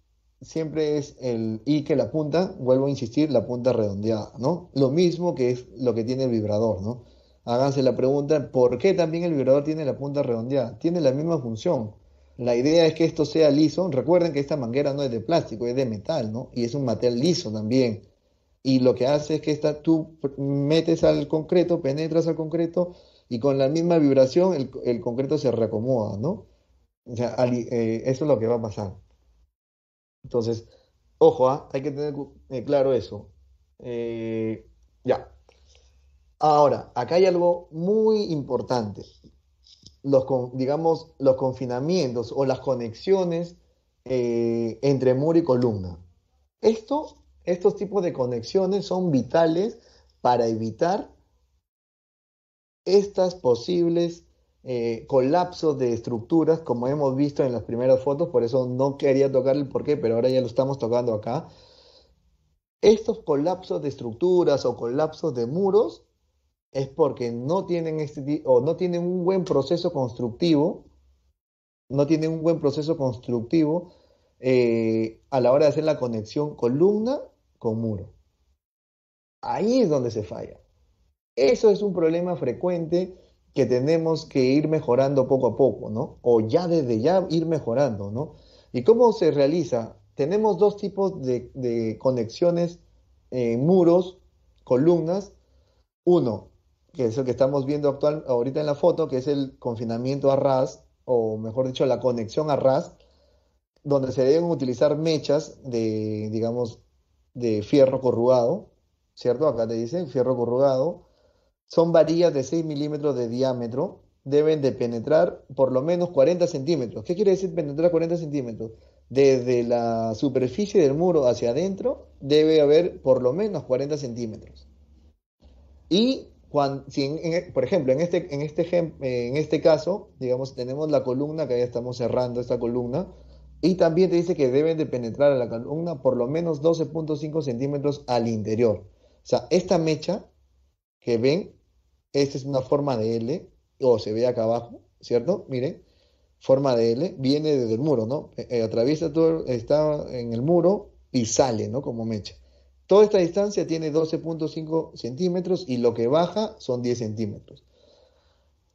Speaker 2: es y que la punta, vuelvo a insistir, la punta redondeada, ¿no? Lo mismo que es lo que tiene el vibrador, ¿no? Háganse la pregunta, ¿por qué también el vibrador tiene la punta redondeada? Tiene la misma función. La idea es que esto sea liso. Recuerden que esta manguera no es de plástico, es de metal, ¿no? Y es un material liso también. Y lo que hace es que tú metes al concreto, penetras al concreto y con la misma vibración el concreto se reacomoda, ¿no? O sea, eso es lo que va a pasar. Entonces, ojo, ¿ah? Hay que tener claro eso. Ya. Ahora, acá hay algo muy importante. Digamos, los confinamientos o las conexiones entre muro y columna. Estos tipos de conexiones son vitales para evitar estas posibles colapsos de estructuras, como hemos visto en las primeras fotos, por eso no quería tocar el porqué, pero ahora ya lo estamos tocando acá. Estos colapsos de estructuras o colapsos de muros es porque no tienen o no tienen un buen proceso constructivo, no tienen un buen proceso constructivo a la hora de hacer la conexión columna con muro. Ahí es donde se falla. Eso es un problema frecuente que tenemos que ir mejorando poco a poco, ¿no? O ya desde ya ir mejorando, ¿no? ¿Y cómo se realiza? Tenemos dos tipos de conexiones, muros, columnas. Uno, que es el que estamos viendo ahorita en la foto, que es el confinamiento a ras, o mejor dicho, la conexión a ras, donde se deben utilizar mechas digamos, de fierro corrugado, ¿cierto? Acá te dice fierro corrugado. Son varillas de 6 milímetros de diámetro. Deben de penetrar por lo menos 40 centímetros. ¿Qué quiere decir penetrar 40 centímetros? Desde la superficie del muro hacia adentro debe haber por lo menos 40 centímetros. Y si por ejemplo, en este caso, digamos, tenemos la columna, que ya estamos cerrando esta columna, y también te dice que deben de penetrar a la columna por lo menos 12,5 centímetros al interior. O sea, esta mecha que ven, esta es una forma de L, o se ve acá abajo, ¿cierto? Miren, forma de L, viene desde el muro, ¿no? Atraviesa todo, está en el muro y sale, ¿no? Como mecha. Toda esta distancia tiene 12,5 centímetros y lo que baja son 10 centímetros.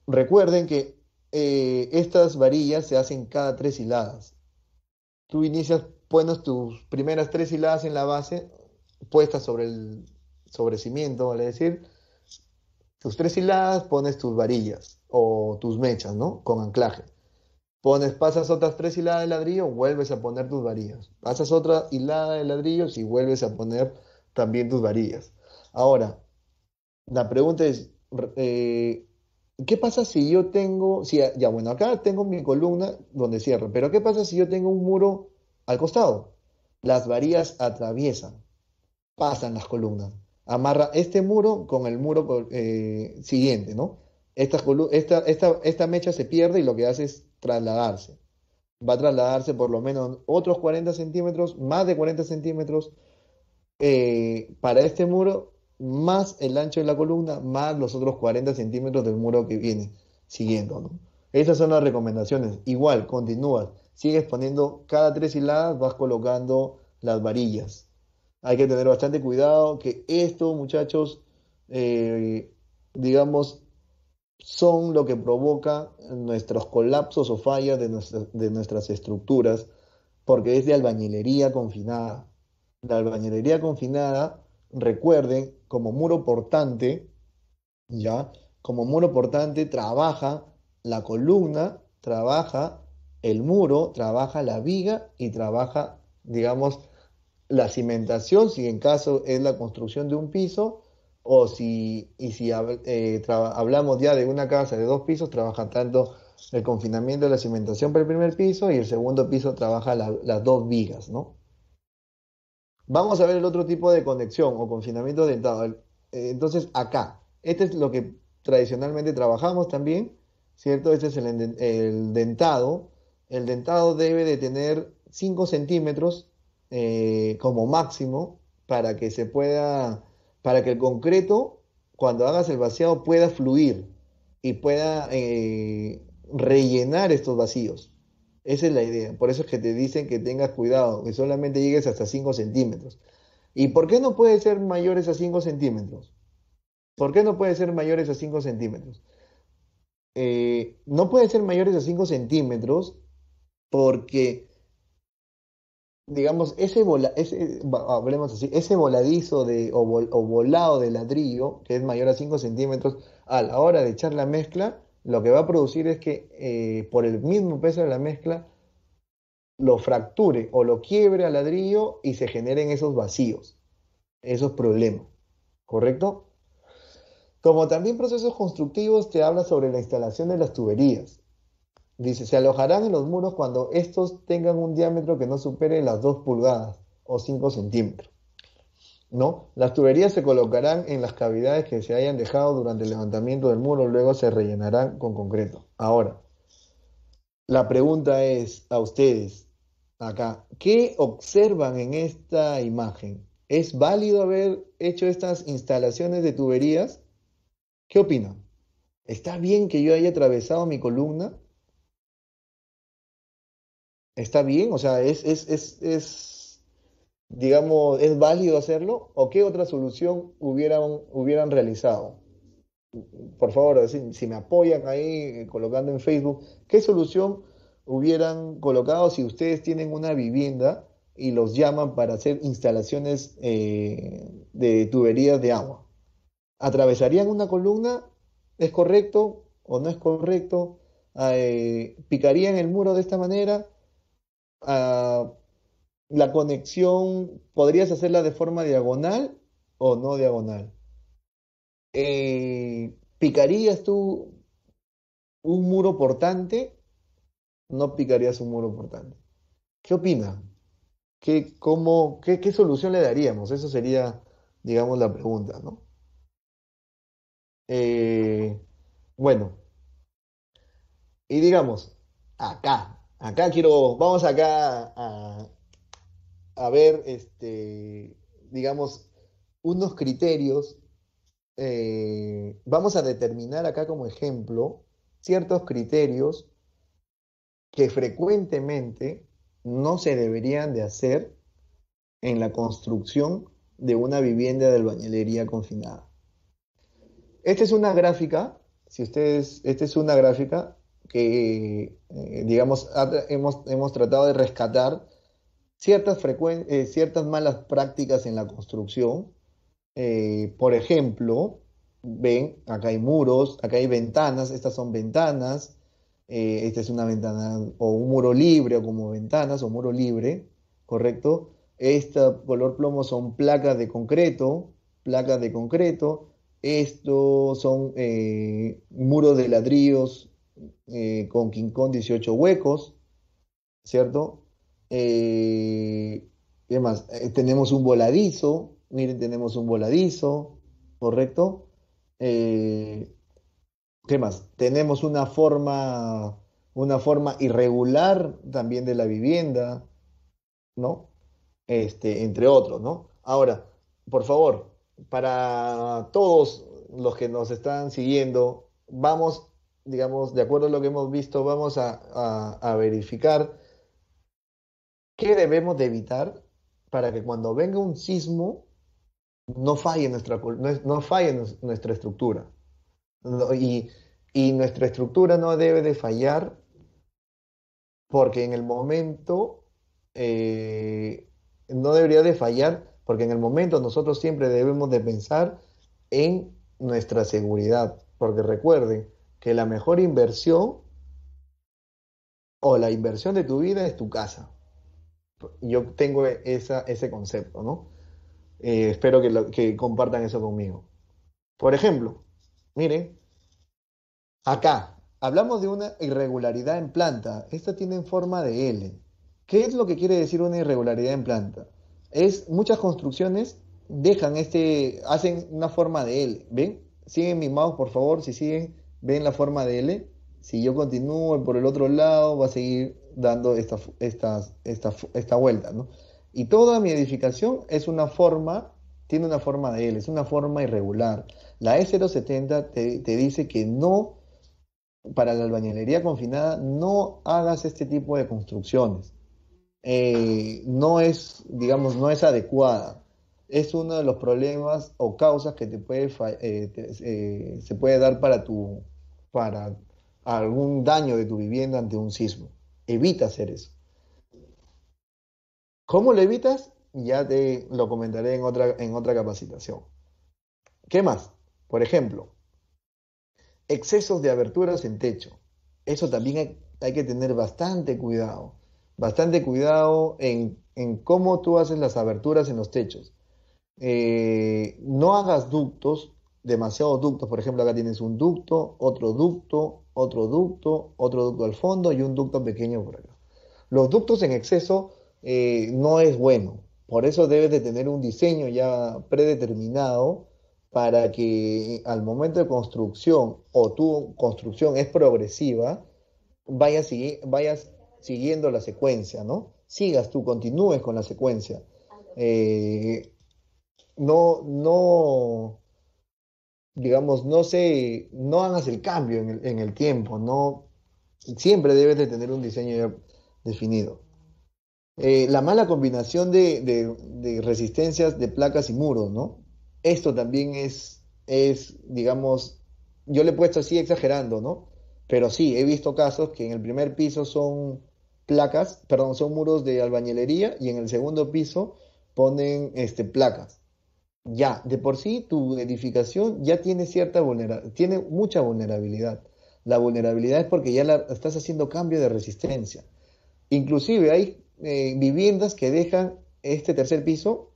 Speaker 2: Recuerden que estas varillas se hacen cada 3 hiladas. Tú pones tus primeras 3 hiladas en la base, puestas sobre cimiento, vale decir, tus 3 hiladas, pones tus varillas o tus mechas, ¿no? Con anclaje. Pasas otras 3 hiladas de ladrillo, vuelves a poner tus varillas. Pasas otra hilada de ladrillos y vuelves a poner también tus varillas. Ahora, la pregunta es, eh, ¿qué pasa si yo tengo, ya bueno, acá tengo mi columna donde cierro, pero ¿qué pasa si yo tengo un muro al costado? Las varillas atraviesan, pasan las columnas. amarra este muro con el muro siguiente, ¿no? Esta mecha se pierde y lo que hace es trasladarse. Va a trasladarse por lo menos otros 40 centímetros, más de 40 centímetros para este muro, más el ancho de la columna, más los otros 40 centímetros del muro que viene siguiendo, ¿no? Esas son las recomendaciones. Igual, continúas, sigues poniendo cada 3 hiladas, vas colocando las varillas. Hay que tener bastante cuidado que esto, muchachos, eh, digamos, son lo que provoca nuestros colapsos o fallas de nuestras estructuras, porque es de albañilería confinada. La albañilería confinada, recuerden, como muro portante, ¿ya? Como muro portante trabaja la columna, trabaja el muro, trabaja la viga y trabaja, digamos, la cimentación, si en caso es la construcción de un piso, o si hablamos ya de una casa de 2 pisos, trabaja tanto el confinamiento de la cimentación para el primer piso y el segundo piso trabaja las dos vigas, ¿no? Vamos a ver el otro tipo de conexión o confinamiento dentado. Entonces, acá, este es lo que tradicionalmente trabajamos también, ¿cierto? Este es el dentado. El dentado debe de tener 5 centímetros como máximo para que para que el concreto, cuando hagas el vaciado, pueda fluir y pueda rellenar estos vacíos. Esa es la idea. Por eso es que te dicen que tengas cuidado, que solamente llegues hasta 5 centímetros. ¿Y por qué no puede ser mayores a 5 centímetros? ¿Por qué no puede ser mayores a 5 centímetros? No puede ser mayores a 5 centímetros porque, digamos, hablemos así, ese voladizo o volado de ladrillo, que es mayor a 5 centímetros, a la hora de echar la mezcla, lo que va a producir es que por el mismo peso de la mezcla, lo fracture o lo quiebre al ladrillo y se generen esos vacíos, esos problemas, ¿correcto? Como también procesos constructivos te habla sobre la instalación de las tuberías. Dice, se alojarán en los muros cuando estos tengan un diámetro que no supere las 2 pulgadas o 5 centímetros, ¿no? Las tuberías se colocarán en las cavidades que se hayan dejado durante el levantamiento del muro, luego se rellenarán con concreto. Ahora, la pregunta es a ustedes acá, ¿qué observan en esta imagen? ¿Es válido haber hecho estas instalaciones de tuberías? ¿Qué opinan? ¿Está bien que yo haya atravesado mi columna? ¿Está bien? O sea, digamos, ¿es válido hacerlo? ¿O qué otra solución hubieran realizado? Por favor, si me apoyan ahí colocando en Facebook, ¿qué solución hubieran colocado si ustedes tienen una vivienda y los llaman para hacer instalaciones de tuberías de agua? ¿Atravesarían una columna? ¿Es correcto o no es correcto? ¿Picarían el muro de esta manera? Ah, ¿La conexión podrías hacerla de forma diagonal o no diagonal? ¿Picarías tú un muro portante? No picarías un muro portante. ¿Qué opinas? ¿Qué solución le daríamos? Eso sería, digamos, la pregunta, ¿no? Eh, bueno, y digamos, vamos acá a ver, digamos, unos criterios. Vamos a determinar acá como ejemplo ciertos criterios que frecuentemente no se deberían de hacer en la construcción de una vivienda de albañilería confinada. Esta es una gráfica, esta es una gráfica que, digamos, hemos tratado de rescatar ciertas malas prácticas en la construcción. Por ejemplo, ven, acá hay muros, acá hay ventanas, estas son ventanas, esta es una ventana o un muro libre o como ventanas o muro libre, ¿correcto? Esta color plomo son placas de concreto, estos son muros de ladrillos con quincón 18 huecos, ¿cierto? ¿Qué más? Tenemos un voladizo, miren, tenemos un voladizo, ¿correcto? Eh, ¿Qué más? Tenemos una forma irregular también de la vivienda, ¿no? Entre otros, ¿no? Ahora, por favor, para todos los que nos están siguiendo, vamos, digamos, de acuerdo a lo que hemos visto, vamos a verificar qué debemos de evitar para que cuando venga un sismo no falle no falle nuestra estructura. Y nuestra estructura no debe de fallar porque en el momento, eh, no debería de fallar, porque en el momento nosotros siempre debemos de pensar en nuestra seguridad, porque recuerden que la mejor inversión o la inversión de tu vida es tu casa. Yo tengo ese concepto, ¿no? Espero que compartan eso conmigo. Por ejemplo, miren, acá hablamos de una irregularidad en planta. Esta tiene forma de L. ¿Qué es lo que quiere decir una irregularidad en planta? Es muchas construcciones hacen una forma de L. ¿Ven? Siguen mi mouse, por favor. Si siguen, ven la forma de L. Si yo continúo por el otro lado, va a seguir dando esta vuelta, ¿no? Y toda mi edificación tiene una forma de L, es una forma irregular. La E070 te dice que no, para la albañilería confinada, no hagas este tipo de construcciones. No es, digamos, no es adecuada. Es uno de los problemas o causas que se puede dar para algún daño de tu vivienda ante un sismo. Evita hacer eso. ¿Cómo lo evitas? Ya te lo comentaré en otra capacitación. ¿Qué más? Por ejemplo, excesos de aberturas en techo. Eso también hay que tener bastante cuidado en cómo tú haces las aberturas en los techos. No hagas demasiados ductos. Por ejemplo, acá tienes un ducto, otro ducto, otro ducto, otro ducto al fondo y un ducto pequeño por acá. Los ductos en exceso no es bueno. Por eso debes de tener un diseño ya predeterminado para que al momento de construcción o tu construcción es progresiva, vayas siguiendo la secuencia, ¿no? Continúes con la secuencia. Eh, no, digamos, no hagas el cambio en el tiempo, no, siempre debes de tener un diseño ya definido. La mala combinación de resistencias de placas y muros, ¿no? Esto también digamos, yo le he puesto así exagerando, ¿no? Pero sí, he visto casos que en el primer piso son perdón, son muros de albañilería y en el segundo piso ponen placas. Ya, de por sí tu edificación ya tiene tiene mucha vulnerabilidad. La vulnerabilidad es porque ya estás haciendo cambio de resistencia. Inclusive hay viviendas que dejan este tercer piso,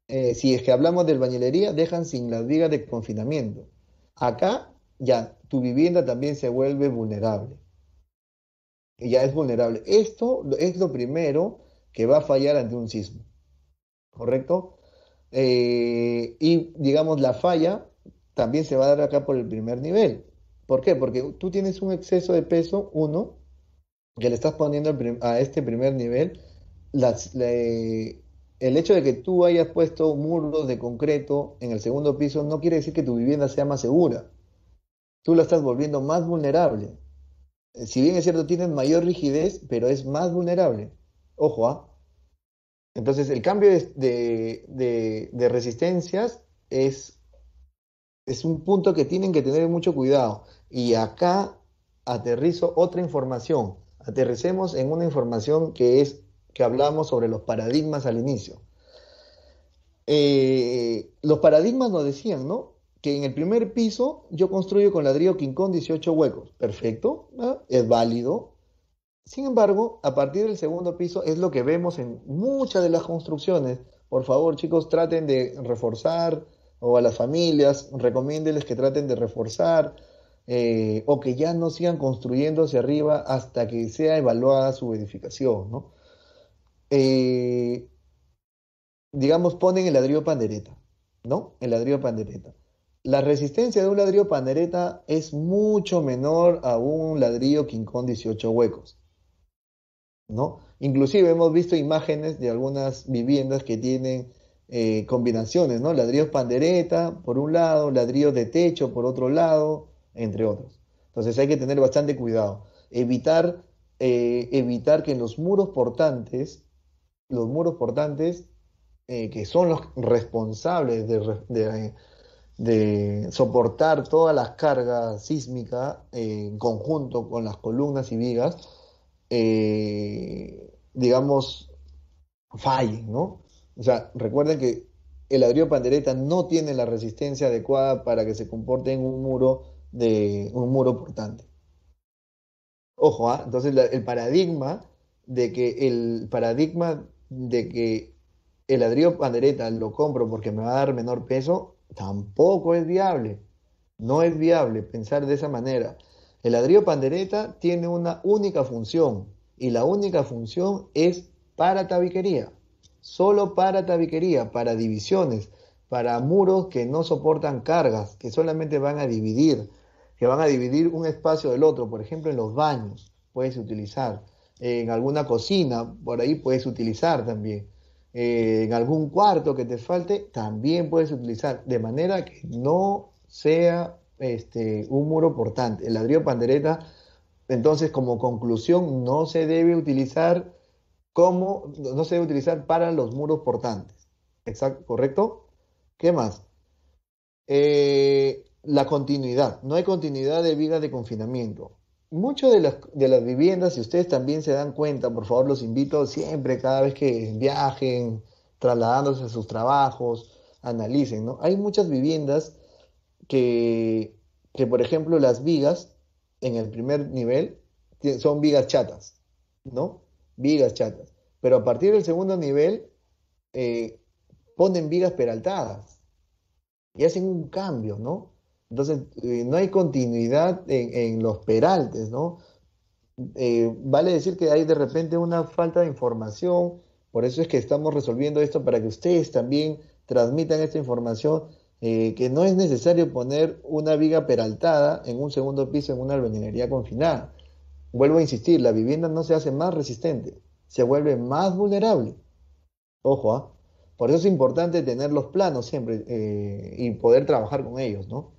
Speaker 2: si es que hablamos de albañilería, dejan sin las vigas de confinamiento. Acá ya tu vivienda también se vuelve vulnerable. Y ya es vulnerable. Esto es lo primero que va a fallar ante un sismo, ¿correcto? Y digamos, la falla también se va a dar acá por el primer nivel. ¿Por qué? Porque tú tienes un exceso de peso, uno, que le estás poniendo a este primer nivel. El hecho de que tú hayas puesto muros de concreto en el segundo piso no quiere decir que tu vivienda sea más segura. Tú la estás volviendo más vulnerable. Si bien es cierto, tienes mayor rigidez, pero es más vulnerable. Ojo, ¿ah? Entonces, el cambio de resistencias es un punto que tienen que tener mucho cuidado. Y acá aterrizo otra información. Aterricemos en una información que hablamos sobre los paradigmas al inicio. Los paradigmas nos decían, ¿no? Que en el primer piso yo construyo con ladrillo King Kong 18 huecos. Perfecto, ¿no? Es válido. Sin embargo, a partir del segundo piso es lo que vemos en muchas de las construcciones. Por favor, chicos, traten de reforzar, o a las familias, recomiéndeles que traten de reforzar, o que ya no sigan construyendo hacia arriba hasta que sea evaluada su edificación, ¿no? Eh, digamos, ponen el ladrillo pandereta. ¿no? El ladrillo pandereta. La resistencia de un ladrillo pandereta es mucho menor a un ladrillo quincón 18 huecos, ¿no? Inclusive hemos visto imágenes de algunas viviendas que tienen combinaciones, ¿no? Ladrillos pandereta por un lado, ladrillos de techo por otro lado, entre otros. Entonces hay que tener bastante cuidado. Evitar que en los muros portantes, que son los responsables de soportar todas las cargas sísmicas en conjunto con las columnas y vigas, digamos, fallen, ¿no? O sea, recuerden que el ladrillo pandereta no tiene la resistencia adecuada para que se comporte en un muro portante. Ojo, ¿ah? Entonces el paradigma de que el ladrillo pandereta lo compro porque me va a dar menor peso, tampoco es viable. No es viable pensar de esa manera. El ladrillo pandereta tiene una única función y la única función es para tabiquería. Solo para tabiquería, para divisiones, para muros que no soportan cargas, que van a dividir un espacio del otro. Por ejemplo, en los baños puedes utilizar, en alguna cocina, por ahí puedes utilizar también. En algún cuarto que te falte, también puedes utilizar, de manera que no sea un muro portante. El ladrillo pandereta, entonces, como conclusión, no se debe utilizar para los muros portantes. Exacto, ¿correcto? ¿Qué más? La continuidad. No hay continuidad de vigas de confinamiento. Muchas de las viviendas, si ustedes también se dan cuenta, por favor, los invito siempre, cada vez que viajen, trasladándose a sus trabajos, analicen, ¿no? Hay muchas viviendas que, por ejemplo, las vigas en el primer nivel son vigas chatas, ¿no? Vigas chatas. Pero a partir del segundo nivel eh, ponen vigas peraltadas y hacen un cambio, ¿no? Entonces, no hay continuidad en los peraltes, ¿no? Vale decir que hay de repente una falta de información, por eso es que estamos resolviendo esto para que ustedes también transmitan esta información, que no es necesario poner una viga peraltada en un segundo piso en una albañilería confinada. Vuelvo a insistir, la vivienda no se hace más resistente, se vuelve más vulnerable. Ojo, ¿ah? Por eso es importante tener los planos siempre, y poder trabajar con ellos, ¿no?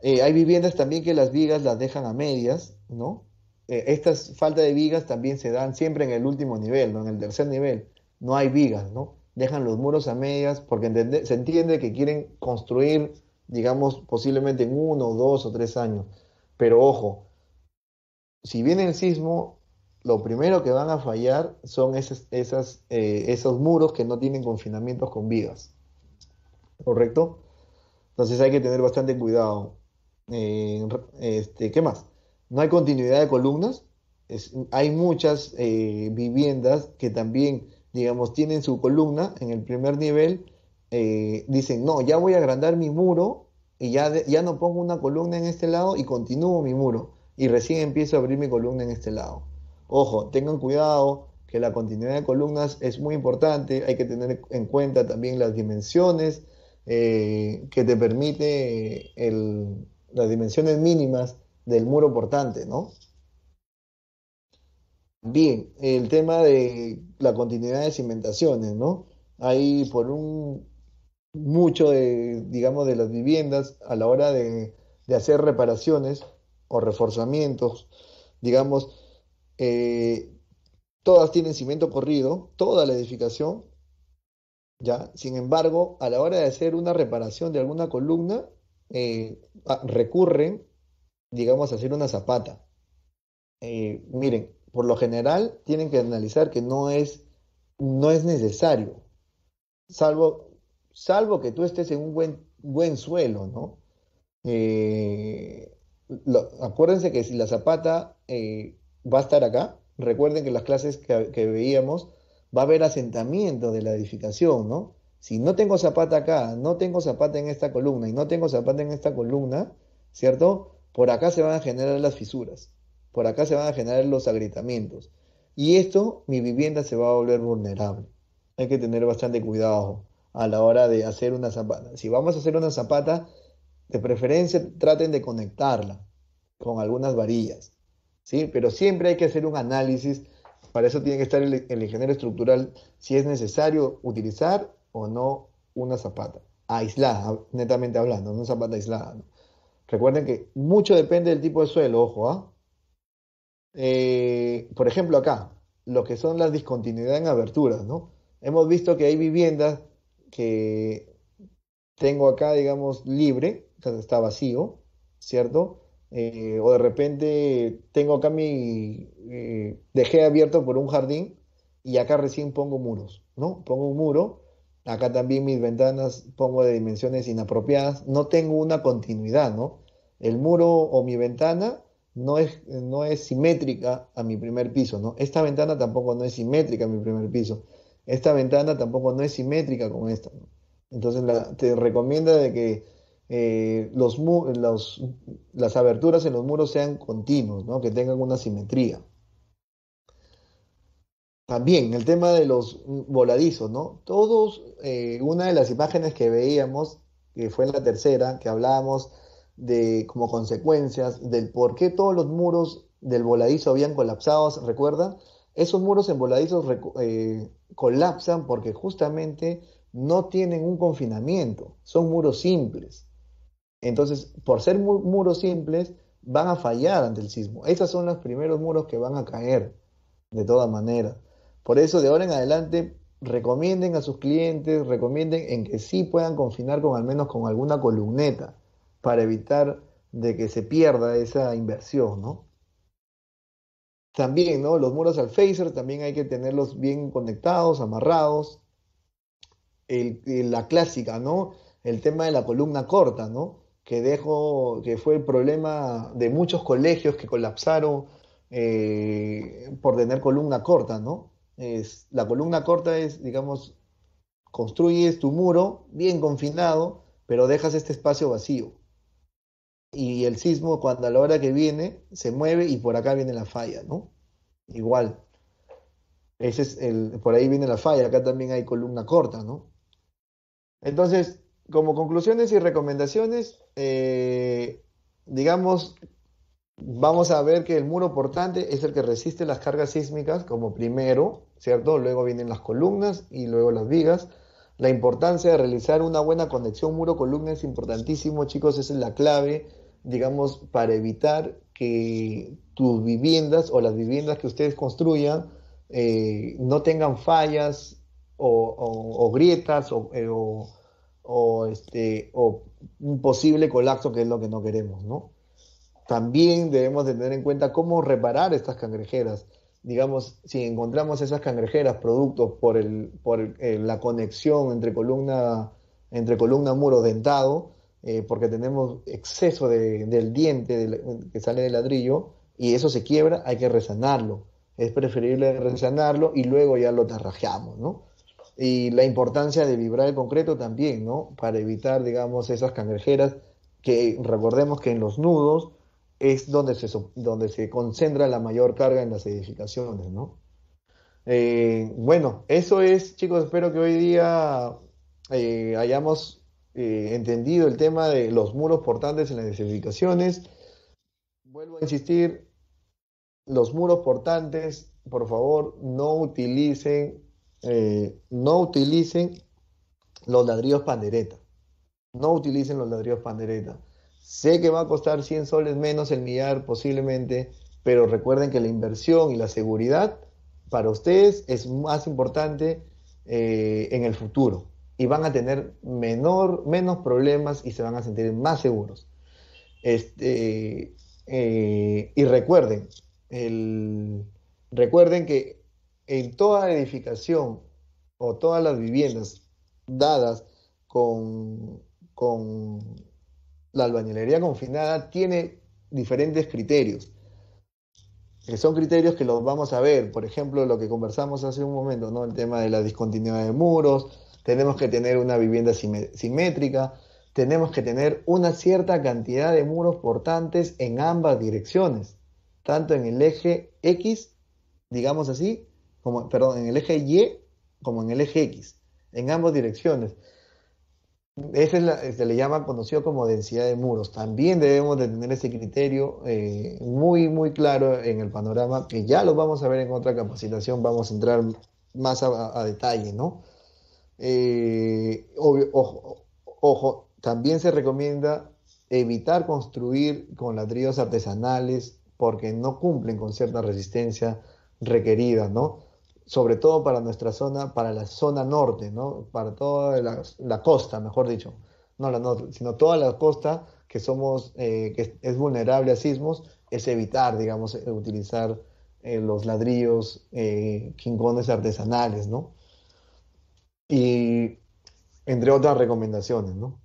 Speaker 2: Hay viviendas también que las vigas las dejan a medias, ¿no? Estas falta de vigas también se dan siempre en el último nivel, ¿no? En el tercer nivel. No hay vigas, ¿no? Dejan los muros a medias porque se entiende que quieren construir, digamos, posiblemente en 1, 2 o 3 años. Pero ojo, si viene el sismo, lo primero que van a fallar son esos muros que no tienen confinamientos con vigas, ¿correcto? Entonces hay que tener bastante cuidado. ¿Qué más? No hay continuidad de columnas. Hay muchas viviendas que también, digamos, tienen su columna en el primer nivel. Dicen, no, ya voy a agrandar mi muro y ya no pongo una columna en este lado y continúo mi muro. Y recién empiezo a abrir mi columna en este lado. Ojo, tengan cuidado que la continuidad de columnas es muy importante. Hay que tener en cuenta también las dimensiones que te permite las dimensiones mínimas del muro portante, ¿no? Bien, el tema de la continuidad de cimentaciones, ¿no? Hay mucho digamos, de las viviendas a la hora de hacer reparaciones o reforzamientos, digamos, eh, todas tienen cimento corrido, toda la edificación, ¿ya? Sin embargo, a la hora de hacer una reparación de alguna columna, recurren, digamos, a hacer una zapata. Miren, por lo general tienen que analizar que no es necesario, salvo, salvo que tú estés en un buen suelo, ¿no? Acuérdense que si la zapata va a estar acá, recuerden que las clases que veíamos va a haber asentamiento de la edificación, ¿no? Si no tengo zapata acá, no tengo zapata en esta columna y no tengo zapata en esta columna, ¿cierto? Por acá se van a generar las fisuras, por acá se van a generar los agrietamientos. Y esto, mi vivienda se va a volver vulnerable. Hay que tener bastante cuidado. a la hora de hacer una zapata. Si vamos a hacer una zapata, de preferencia traten de conectarla con algunas varillas, ¿sí? Pero siempre hay que hacer un análisis, para eso tiene que estar el ingeniero estructural, si es necesario utilizar o no una zapata aislada, netamente hablando, no una zapata aislada, ¿no? Recuerden que mucho depende del tipo de suelo, ojo, ¿ah? Por ejemplo, acá, lo que son las discontinuidades en aberturas, ¿no? Hemos visto que hay viviendas que tengo acá, digamos, libre, o sea, está vacío, ¿cierto? O de repente tengo acá dejé abierto por un jardín y acá recién pongo muros, ¿no? Pongo un muro, acá también mis ventanas pongo de dimensiones inapropiadas, no tengo una continuidad, ¿no? El muro o mi ventana no es simétrica a mi primer piso, ¿no? Esta ventana tampoco no es simétrica a mi primer piso. Esta ventana tampoco no es simétrica con esta, ¿no? Entonces te recomienda de que las aberturas en los muros sean continuos, ¿no? Que tengan una simetría. También el tema de los voladizos, ¿no? Una de las imágenes que veíamos, que fue en la tercera, que hablábamos de como consecuencias del por qué todos los muros del voladizo habían colapsado, ¿se recuerdan? Esos muros en voladizos colapsan porque justamente no tienen un confinamiento, son muros simples. Entonces, por ser muros simples, van a fallar ante el sismo. Esos son los primeros muros que van a caer, de todas maneras. Por eso, de ahora en adelante, recomienden a sus clientes, recomienden en que sí puedan confinar con al menos con alguna columneta, para evitar de que se pierda esa inversión, ¿no? También, ¿no? Los muros al phaser también hay que tenerlos bien conectados, amarrados. La clásica, ¿no? El tema de la columna corta, ¿no? Que fue el problema de muchos colegios que colapsaron por tener columna corta, ¿no? La columna corta es, digamos, construyes tu muro bien confinado, pero dejas este espacio vacío. Y el sismo, cuando a la hora que viene, se mueve y por acá viene la falla, ¿no? Igual, por ahí viene la falla, acá también hay columna corta, ¿no? Entonces, como conclusiones y recomendaciones, digamos, vamos a ver que el muro portante es el que resiste las cargas sísmicas como primero, ¿cierto? Luego vienen las columnas y luego las vigas. La importancia de realizar una buena conexión muro-columna es importantísimo, chicos, esa es la clave, digamos, para evitar que tus viviendas o las viviendas que ustedes construyan no tengan fallas o grietas o un posible colapso, que es lo que no queremos, ¿no? También debemos de tener en cuenta cómo reparar estas cangrejeras. Digamos, si encontramos esas cangrejeras producto por la conexión entre columna muro dentado, porque tenemos exceso del diente que sale del ladrillo y eso se quiebra, hay que resanarlo. Es preferible resanarlo y luego ya lo tarrajeamos, ¿no? Y la importancia de vibrar el concreto también, ¿no? Para evitar, digamos, esas cangrejeras que recordemos que en los nudos es donde se concentra la mayor carga en las edificaciones, ¿no? Bueno, eso es, chicos, espero que hoy día hayamos entendido el tema de los muros portantes en las edificaciones. Vuelvo a insistir, los muros portantes, por favor, no utilicen los ladrillos pandereta. No utilicen los ladrillos pandereta. Sé que va a costar 100 soles menos el millar posiblemente, pero recuerden que la inversión y la seguridad para ustedes es más importante en el futuro y van a tener menos problemas y se van a sentir más seguros. Y el- recuerden que en toda edificación o todas las viviendas dadas con la albañilería confinada tiene diferentes criterios, que son criterios que los vamos a ver, por ejemplo, lo que conversamos hace un momento, ¿no? El tema de la discontinuidad de muros, tenemos que tener una vivienda simétrica, tenemos que tener una cierta cantidad de muros portantes en ambas direcciones, tanto en el eje X, digamos así, perdón, en el eje Y como en el eje X. en ambas direcciones. Esa es se le llama conocido como densidad de muros. También debemos de tener ese criterio muy, muy claro en el panorama, que ya lo vamos a ver en otra capacitación, vamos a entrar más a detalle, ¿no? Ojo, también se recomienda evitar construir con ladrillos artesanales porque no cumplen con cierta resistencia requerida, ¿no? Sobre todo para nuestra zona, para la zona norte, ¿no? Para toda la costa, mejor dicho. No la norte, sino toda la costa que somos, que es vulnerable a sismos, es evitar, digamos, utilizar los ladrillos, quincones artesanales, ¿no? Y entre otras recomendaciones, ¿no?